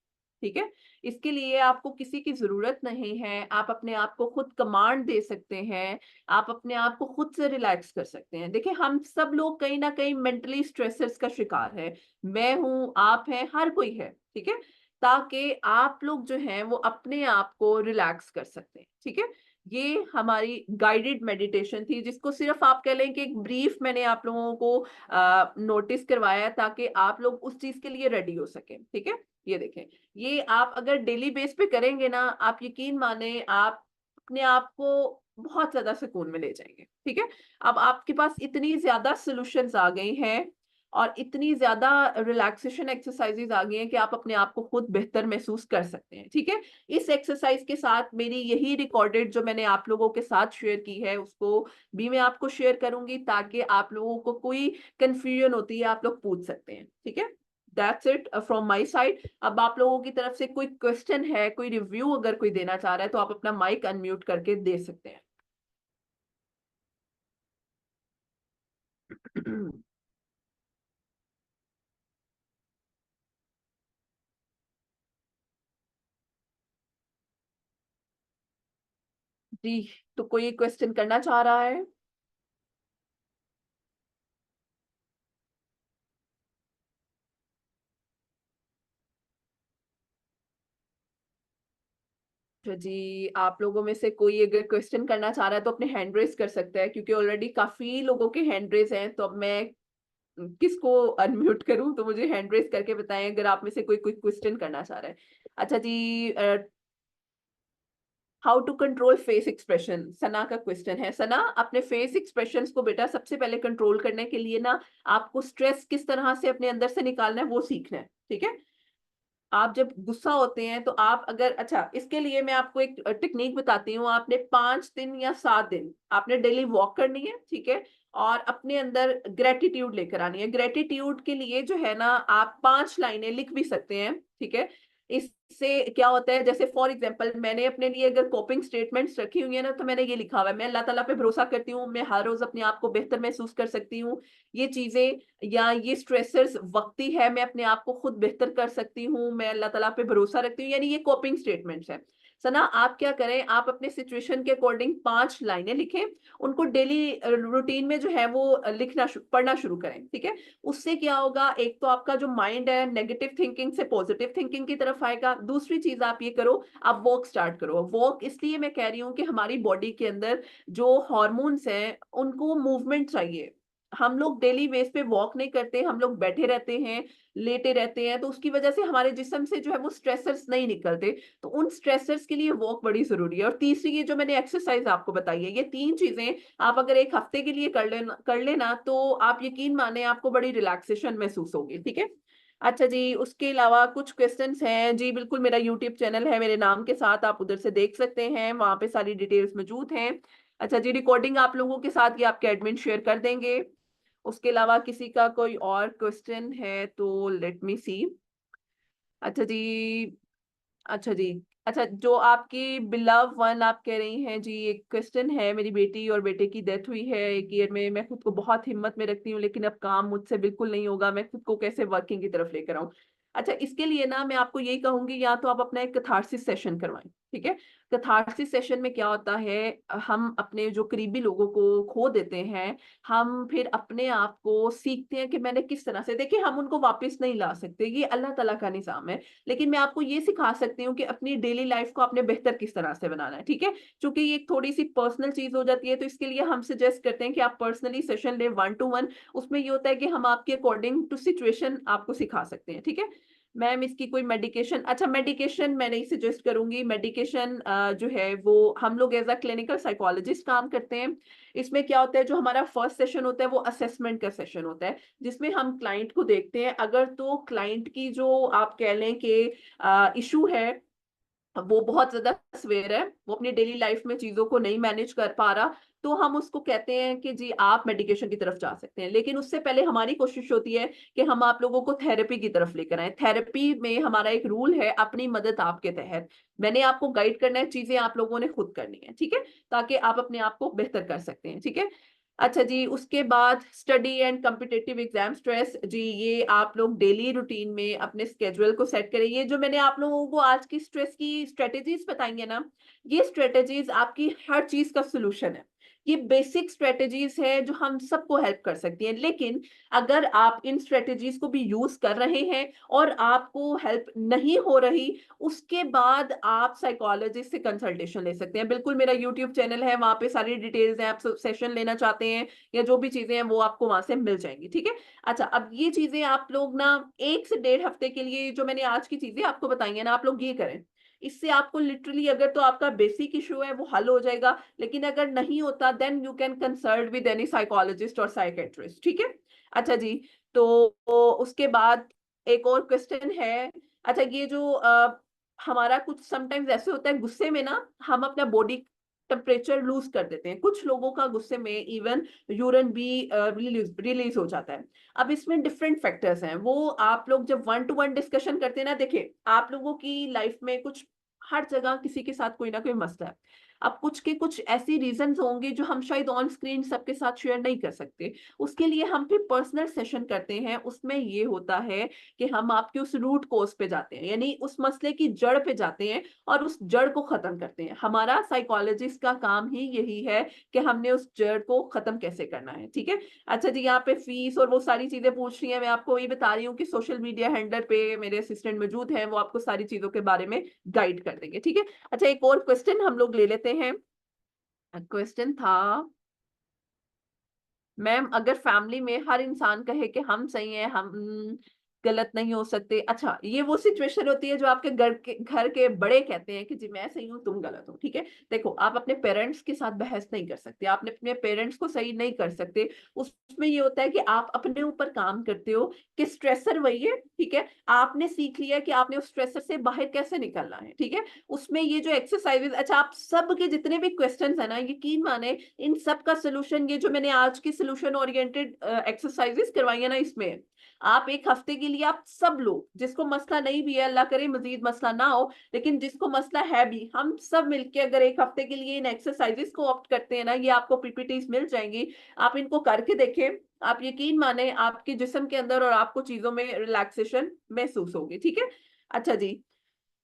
ठीक है, इसके लिए आपको किसी की जरूरत नहीं है, आप अपने आप को खुद कमांड दे सकते हैं, आप अपने आप को खुद से रिलैक्स कर सकते हैं। देखिए, हम सब लोग कहीं ना कहीं मेंटली स्ट्रेसेस का शिकार है। मैं हूं, आप हैं, हर कोई है। ठीक है, ताकि आप लोग जो हैं वो अपने आप को रिलैक्स कर सकते हैं। ठीक है, ये हमारी गाइडेड मेडिटेशन थी, जिसको सिर्फ आप कह लें कि एक ब्रीफ मैंने आप लोगों को नोटिस करवाया ताकि आप लोग उस चीज के लिए रेडी हो सके। ठीक है, ये देखें, ये आप अगर डेली बेस पे करेंगे ना, आप यकीन माने आप अपने आप को बहुत ज्यादा सुकून में ले जाएंगे। ठीक है, अब आपके पास इतनी ज्यादा सॉल्यूशंस आ गई हैं और इतनी ज्यादा रिलैक्सेशन एक्सरसाइजेज आ गई हैं कि आप अपने आप को खुद बेहतर महसूस कर सकते हैं। ठीक है, इस एक्सरसाइज के साथ मेरी यही रिकॉर्डेड जो मैंने आप लोगों के साथ शेयर की है उसको भी मैं आपको शेयर करूंगी, ताकि आप लोगों को कोई कंफ्यूजन होती है आप लोग पूछ सकते हैं। ठीक है, that's it from my side. अब आप लोगों की तरफ से कोई क्वेश्चन है, कोई रिव्यू अगर कोई देना चाह रहा है तो आप अपना माइक अनम्यूट करके दे सकते हैं। जी, तो कोई क्वेश्चन करना चाह रहा है? तो जी, आप लोगों में से कोई अगर क्वेश्चन करना चाह रहा है तो अपने हैंड रेज कर सकता है, क्योंकि ऑलरेडी काफी लोगों के हैंड रेज हैं। तो अब मैं किसको अनम्यूट करूं, तो मुझे हैंड रेज करके बताएं अगर आप में से कोई कोई क्वेश्चन करना चाह रहा है। अच्छा जी, how to control face expression, Sana का क्वेश्चन है। सना, अपने फेस एक्सप्रेशंस को बेटा सबसे पहले कंट्रोल करने के लिए ना आपको स्ट्रेस किस तरह से अपने अंदर से निकालना है वो सीखना है। ठीक है, आप जब गुस्सा होते हैं तो आप अगर, अच्छा, इसके लिए मैं आपको एक टेक्निक बताती हूँ। आपने 5 दिन या 7 दिन आपने डेली वॉक करनी है। ठीक है, और अपने अंदर ग्रेटिट्यूड लेकर आनी है। ग्रेटिट्यूड के लिए जो है ना, आप 5 लाइनें लिख भी सकते हैं। ठीक है, इससे क्या होता है, जैसे फॉर एग्जांपल मैंने अपने लिए अगर कोपिंग स्टेटमेंट्स रखी हुई है ना, तो मैंने ये लिखा हुआ है, मैं अल्लाह ताला पे भरोसा करती हूँ, मैं हर रोज अपने आप को बेहतर महसूस कर सकती हूँ, ये चीजें या ये स्ट्रेसर्स वक्ती है, मैं अपने आप को खुद बेहतर कर सकती हूँ, मैं अल्लाह ताला पे भरोसा रखती हूँ, यानी ये कोपिंग स्टेटमेंट्स है। सना, आप क्या करें, आप अपने सिचुएशन के अकॉर्डिंग 5 लाइनें लिखें, उनको डेली रूटीन में जो है वो पढ़ना शुरू करें। ठीक है, उससे क्या होगा, एक तो आपका जो माइंड है नेगेटिव थिंकिंग से पॉजिटिव थिंकिंग की तरफ आएगा। दूसरी चीज आप ये करो, आप वॉक स्टार्ट करो। वॉक इसलिए मैं कह रही हूँ कि हमारी बॉडी के अंदर जो हॉर्मोन्स हैं उनको मूवमेंट चाहिए। हम लोग डेली बेस पे वॉक नहीं करते, हम लोग बैठे रहते हैं, लेटे रहते हैं, तो उसकी वजह से हमारे जिस्म से जो है वो स्ट्रेसर्स नहीं निकलते। तो उन स्ट्रेसर्स के लिए वॉक बड़ी जरूरी है। और तीसरी ये जो मैंने एक्सरसाइज आपको बताई है, ये 3 चीजें आप अगर 1 हफ्ते के लिए कर लेना तो आप यकीन माने आपको बड़ी रिलैक्सेशन महसूस होगी। ठीक है। अच्छा जी, उसके अलावा कुछ क्वेश्चंस हैं जी। बिल्कुल, मेरा यूट्यूब चैनल है मेरे नाम के साथ, आप उधर से देख सकते हैं, वहां पे सारी डिटेल्स मौजूद हैं। अच्छा जी, रिकॉर्डिंग आप लोगों के साथ ये आपके एडमिन शेयर कर देंगे। उसके अलावा किसी का कोई और क्वेश्चन है तो लेट मी सी। अच्छा जी। अच्छा जी। अच्छा, जो आपकी बिलव वन आप कह रही हैं जी, एक क्वेश्चन है, मेरी बेटी और बेटे की डेथ हुई है 1 ईयर में, मैं खुद को बहुत हिम्मत में रखती हूँ लेकिन अब काम मुझसे बिल्कुल नहीं होगा, मैं खुद को कैसे वर्किंग की तरफ लेकर आऊँ। अच्छा, इसके लिए ना मैं आपको यही कहूंगी, या तो आप अपना एक कैथार्सिस सेशन करवाएं। ठीक है। कैथार्सिस सेशन में क्या होता है, हम अपने जो करीबी लोगों को खो देते हैं, हम फिर अपने आप को सीखते हैं कि मैंने किस तरह से, देखिए हम उनको वापस नहीं ला सकते, ये अल्लाह ताला का निजाम है, लेकिन मैं आपको ये सिखा सकती हूँ कि अपनी डेली लाइफ को आपने बेहतर किस तरह से बनाना है। ठीक है। क्योंकि ये एक थोड़ी सी पर्सनल चीज हो जाती है, तो इसके लिए हम सजेस्ट करते हैं कि आप पर्सनली सेशन लें 1 to 1। उसमें ये होता है कि हम आपके अकॉर्डिंग टू सिचुएशन आपको सिखा सकते हैं। ठीक है। मैम, इसकी कोई मेडिकेशन, अच्छा मेडिकेशन मैं नहीं सजेस्ट करूंगी। मेडिकेशन जो है वो हम लोग एज अ क्लिनिकल साइकोलॉजिस्ट काम करते हैं। इसमें क्या होता है, जो हमारा फर्स्ट सेशन होता है वो असेसमेंट का सेशन होता है, जिसमें हम क्लाइंट को देखते हैं। अगर तो क्लाइंट की जो आप कह लें कि इशू है वो बहुत ज्यादा स्वेयर है, वो अपनी डेली लाइफ में चीजों को नहीं मैनेज कर पा रहा, तो हम उसको कहते हैं कि जी आप मेडिकेशन की तरफ जा सकते हैं। लेकिन उससे पहले हमारी कोशिश होती है कि हम आप लोगों को थेरेपी की तरफ लेकर आए। थेरेपी में हमारा एक रूल है, अपनी मदद आपके तहत। मैंने आपको गाइड करना है, चीजें आप लोगों ने खुद करनी है। ठीक है। ताकि आप अपने आप को बेहतर कर सकते हैं। ठीक है। अच्छा जी, उसके बाद study and competitive exam stress जी, ये आप लोग डेली रूटीन में अपने स्केड्यूल को सेट करें। ये जो मैंने आप लोगों को आज की स्ट्रेस की स्ट्रेटेजीज बताई है ना, ये स्ट्रेटेजीज आपकी हर चीज का सोल्यूशन है। ये बेसिक स्ट्रेटेजीज है जो हम सबको हेल्प कर सकती हैं। लेकिन अगर आप इन स्ट्रेटेजीज को भी यूज कर रहे हैं और आपको हेल्प नहीं हो रही, उसके बाद आप साइकोलॉजिस्ट से कंसल्टेशन ले सकते हैं। बिल्कुल, मेरा यूट्यूब चैनल है, वहां पे सारी डिटेल्स हैं, आप सेशन लेना चाहते हैं या जो भी चीजें हैं वो आपको वहां से मिल जाएंगी। ठीक है। अच्छा, अब ये चीजें आप लोग ना 1 से 1.5 हफ्ते के लिए, जो मैंने आज की चीजें आपको बताई है ना, आप लोग ये करें। इससे आपको लिटरली, अगर तो आपका बेसिक इशू है वो हल हो जाएगा, लेकिन अगर नहीं होता then you can consult with any psychologist और साइकेट्रिस्ट। ठीक है। अच्छा जी। तो उसके बाद एक और क्वेश्चन है। अच्छा, ये जो हमारा कुछ समटाइम्स ऐसे होता है, गुस्से में ना हम अपना बॉडी टेम्परेचर लूज कर देते हैं। कुछ लोगों का गुस्से में इवन यूरिन भी रिलीज हो जाता है। अब इसमें डिफरेंट फैक्टर्स हैं, वो आप लोग जब 1 to 1 डिस्कशन करते हैं ना, देखिए आप लोगों की लाइफ में कुछ, हर जगह किसी के साथ कोई ना कोई मसला है। अब कुछ के कुछ ऐसी रीजंस होंगे जो हम शायद ऑन स्क्रीन सबके साथ शेयर नहीं कर सकते। उसके लिए हम फिर पर्सनल सेशन करते हैं। उसमें ये होता है कि हम आपके उस रूट कोज पे जाते हैं, यानी उस मसले की जड़ पे जाते हैं और उस जड़ को खत्म करते हैं। हमारा साइकोलॉजिस्ट का काम ही यही है कि हमने उस जड़ को खत्म कैसे करना है। ठीक है। अच्छा जी, यहाँ पे फीस और वो सारी चीजें पूछ रही हैं, मैं आपको ये बता रही हूँ कि सोशल मीडिया हैंडल पे मेरे असिस्टेंट मौजूद हैं, वो आपको सारी चीजों के बारे में गाइड कर देंगे। ठीक है। अच्छा, एक और क्वेश्चन हम लोग ले लेते हैं। क्वेश्चन था, मैम अगर फैमिली में हर इंसान कहे कि हम सही हैं, हम गलत नहीं हो सकते। अच्छा, ये वो सिचुएशन होती है जो आपके घर के बड़े कहते हैं कि जी मैं सही हूँ तुम गलत हो। ठीक है। देखो, आप अपने पेरेंट्स के साथ बहस नहीं कर सकते, आपने अपने पेरेंट्स को सही नहीं कर सकते। उसमें ये होता है कि आप अपने ऊपर काम करते हो कि स्ट्रेसर वही है। ठीक है। आपने सीख लिया कि आपने उस स्ट्रेसर से बाहर कैसे निकलना है। ठीक है। उसमें ये जो एक्सरसाइजेस, अच्छा आप सब के जितने भी क्वेश्चंस है ना, यकीन माने इन सब का सोल्यूशन, ये जो मैंने आज की सोल्यूशन ओरिएंटेड एक्सरसाइजेस करवाई है ना, इसमें आप 1 हफ्ते के लिए, आप सब लोग जिसको मसला नहीं भी है, अल्लाह करे मजीद मसला ना हो, लेकिन जिसको मसला है भी, हम सब मिलके अगर 1 हफ्ते के लिए इन एक्सरसाइजेस को ऑप्ट करते हैं ना, ये आपको पीपीटीज मिल जाएंगी, आप इनको करके देखें। आप यकीन माने आपके जिस्म के अंदर और आपको चीजों में रिलैक्सेशन महसूस होगी। ठीक है। अच्छा जी।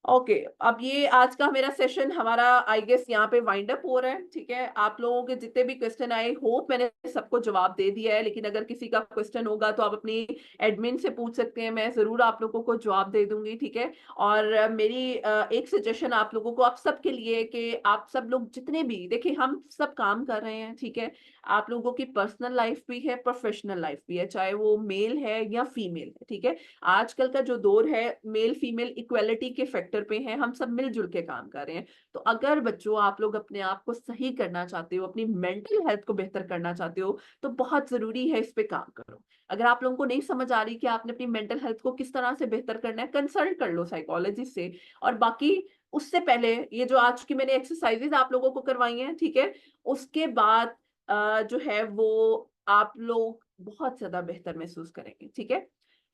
ओके अब ये आज का मेरा सेशन हमारा आई गेस यहाँ पे वाइंड अप हो रहा है, ठीक है। आप लोगों के जितने भी क्वेश्चन आए, होप मैंने सबको जवाब दे दिया है, लेकिन अगर किसी का क्वेश्चन होगा तो आप अपनी एडमिन से पूछ सकते हैं, मैं जरूर आप लोगों को जवाब दे दूंगी, ठीक है। और मेरी एक सजेशन आप लोगों को, आप सबके लिए, कि आप सब लोग जितने भी, देखिए हम सब काम कर रहे हैं, ठीक है। आप लोगों की पर्सनल लाइफ भी है, प्रोफेशनल लाइफ भी है, चाहे वो मेल है या फीमेल है, ठीक है। आजकल का जो दौर है मेल फीमेल इक्वेलिटी के फैक्टर पे है, हम सब मिलजुल के काम कर रहे हैं। तो अगर बच्चों आप लोग अपने आप को सही करना चाहते हो, अपनी मेंटल हेल्थ को बेहतर करना चाहते हो, तो बहुत जरूरी है इस पे काम करो। अगर आप लोगों को नहीं समझ आ रही कि आपने अपनी मेंटल हेल्थ को किस तरह से बेहतर करना है, कंसल्ट कर लो साइकोलॉजिस्ट से। और बाकी उससे पहले ये जो आज की मैंने एक्सरसाइजेज आप लोगों को करवाई हैं, ठीक है, उसके बाद जो है वो आप लोग बहुत ज्यादा बेहतर महसूस करेंगे, ठीक है।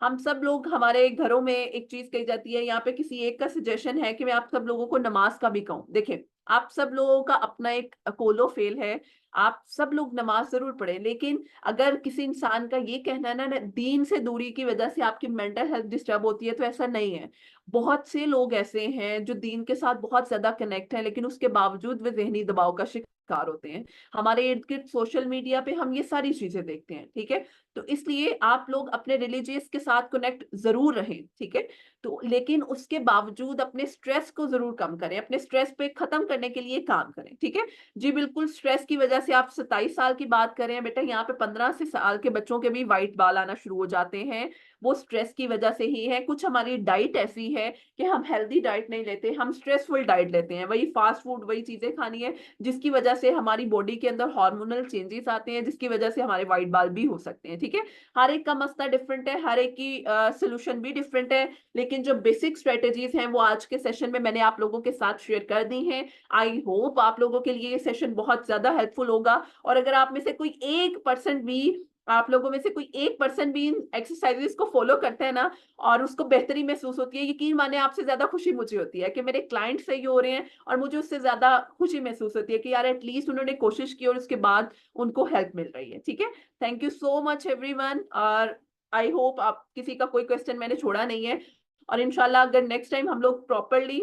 हम सब लोग, हमारे घरों में एक चीज कही जाती है, यहाँ पे किसी एक का सजेशन है कि मैं आप सब लोगों को नमाज का भी कहूँ। देखिए आप सब लोगों का अपना एक अकोलो फेल है, आप सब लोग नमाज जरूर पढ़े, लेकिन अगर किसी इंसान का ये कहना है ना दीन से दूरी की वजह से आपकी मेंटल हेल्थ डिस्टर्ब होती है, तो ऐसा नहीं है। बहुत से लोग ऐसे हैं जो दीन के साथ बहुत ज्यादा कनेक्ट है, लेकिन उसके बावजूद वे जहनी दबाव का शिकार होते हैं। हमारे इर्द गिर्द सोशल मीडिया पे हम ये सारी चीजें देखते हैं, ठीक है। तो इसलिए आप लोग अपने रिलीजियस के साथ कनेक्ट जरूर रहें, ठीक है। तो लेकिन उसके बावजूद अपने स्ट्रेस को जरूर कम करें, अपने स्ट्रेस पे खत्म करने के लिए काम करें, ठीक है। जी बिल्कुल, स्ट्रेस की वजह से आप 27 साल की बात कर रहे हैं बेटा, यहाँ पे 15 से साल के बच्चों के भी व्हाइट बाल आना शुरू हो जाते हैं। वो स्ट्रेस की वजह से ही है। कुछ हमारी डाइट ऐसी है कि हम हेल्दी डाइट नहीं लेते, हम स्ट्रेसफुल डाइट लेते हैं, वही फास्ट फूड, वही चीजें खानी है, जिसकी वजह से हमारी बॉडी के अंदर हार्मोनल चेंजेस आते हैं, जिसकी वजह से हमारे व्हाइट बाल भी हो सकते हैं, ठीक है। हर एक का मसला डिफरेंट है, हर एक की सोल्यूशन भी डिफरेंट है, लेकिन जो बेसिक स्ट्रेटेजीज हैं वो आज के सेशन में मैंने आप लोगों के साथ शेयर कर दी हैं। आई होप आप लोगों के लिए ये सेशन बहुत ज्यादा हेल्पफुल होगा। और अगर आप में से कोई 1% भी, आप लोगों में से कोई 1% भी इन एक्सरसाइजेस को फॉलो करते हैं ना, और उसको बेहतरी महसूस होती है, यकीन माने आपसे ज्यादा खुशी मुझे होती है कि मेरे क्लाइंट सही हो रहे हैं, और मुझे उससे ज्यादा खुशी महसूस होती है कि यार एटलीस्ट उन्होंने कोशिश की और उसके बाद उनको हेल्प मिल रही है, ठीक है। Thank you so much everyone. और आई होप आप किसी का कोई क्वेश्चन मैंने छोड़ा नहीं है। और इंशाल्लाह अगर नेक्स्ट टाइम हम लोग प्रॉपरली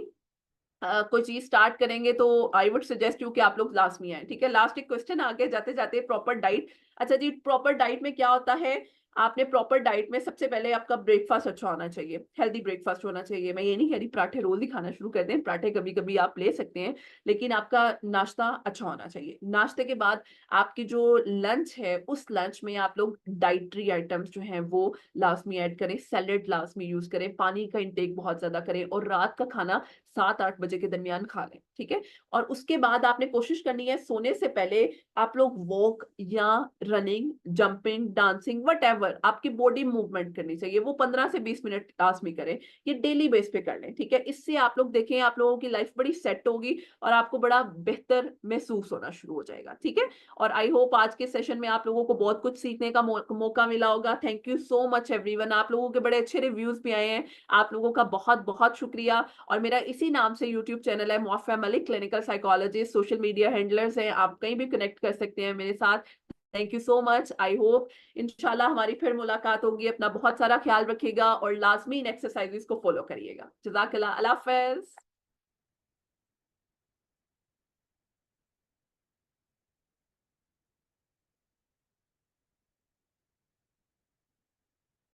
कोई चीज स्टार्ट करेंगे तो आई वुड सजेस्ट यू कि आप लोग लास्ट में आए, ठीक है। लास्ट एक क्वेश्चन आगे जाते जाते, प्रॉपर डाइट। अच्छा जी, प्रॉपर डाइट में क्या होता है, आपने प्रॉपर डाइट में सबसे पहले आपका ब्रेकफास्ट अच्छा होना चाहिए, हेल्दी ब्रेकफास्ट होना चाहिए। मैं ये नहीं कह रही पराठे रोज ही खाना शुरू कर दें, पराठे कभी कभी आप ले सकते हैं, लेकिन आपका नाश्ता अच्छा होना चाहिए। नाश्ते के बाद आपकी जो लंच है, उस लंच में आप लोग डाइटरी आइटम्स जो हैं वो लाजमी ऐड करें, सैलेड लाजमी यूज करें, पानी का इंटेक बहुत ज्यादा करें, और रात का खाना 7-8 बजे के दरमियान खा लें, ठीक है। और उसके बाद आपने कोशिश करनी है सोने से पहले आप लोग वॉक या रनिंग, जंपिंग, डांसिंग, वट आपकी बॉडी मूवमेंट करनी चाहिए, वो 15 से 20 मिनट लाजमी करें। ये डेली बेस पे कर लें, ठीक है। इससे आप लोग देखें आप लोगों की लाइफ बड़ी सेट होगी और आपको बड़ा बेहतर महसूस होना शुरू हो जाएगा, ठीक है। और आई होप आज के सेशन में आप लोगों को बहुत कुछ सीखने का मौका मिला होगा। Thank you so much everyone. आप लोगों के बड़े अच्छे रिव्यूज भी आए हैं, आप लोगों का बहुत बहुत शुक्रिया। और मेरा इसी नाम से यूट्यूब चैनल है, Muaffa Malik clinical psychologist. Social media handlers हैं, आप कहीं भी कनेक्ट कर सकते हैं मेरे साथ। Thank you so much. I hope इंशाल्लाह हमारी फिर मुलाकात होगी। अपना बहुत सारा ख्याल रखिएगा और लाजमी इन एक्सरसाइजेस को फॉलो करिएगा। जज़ाकल्लाह, अल्लाह हाफ़िज़।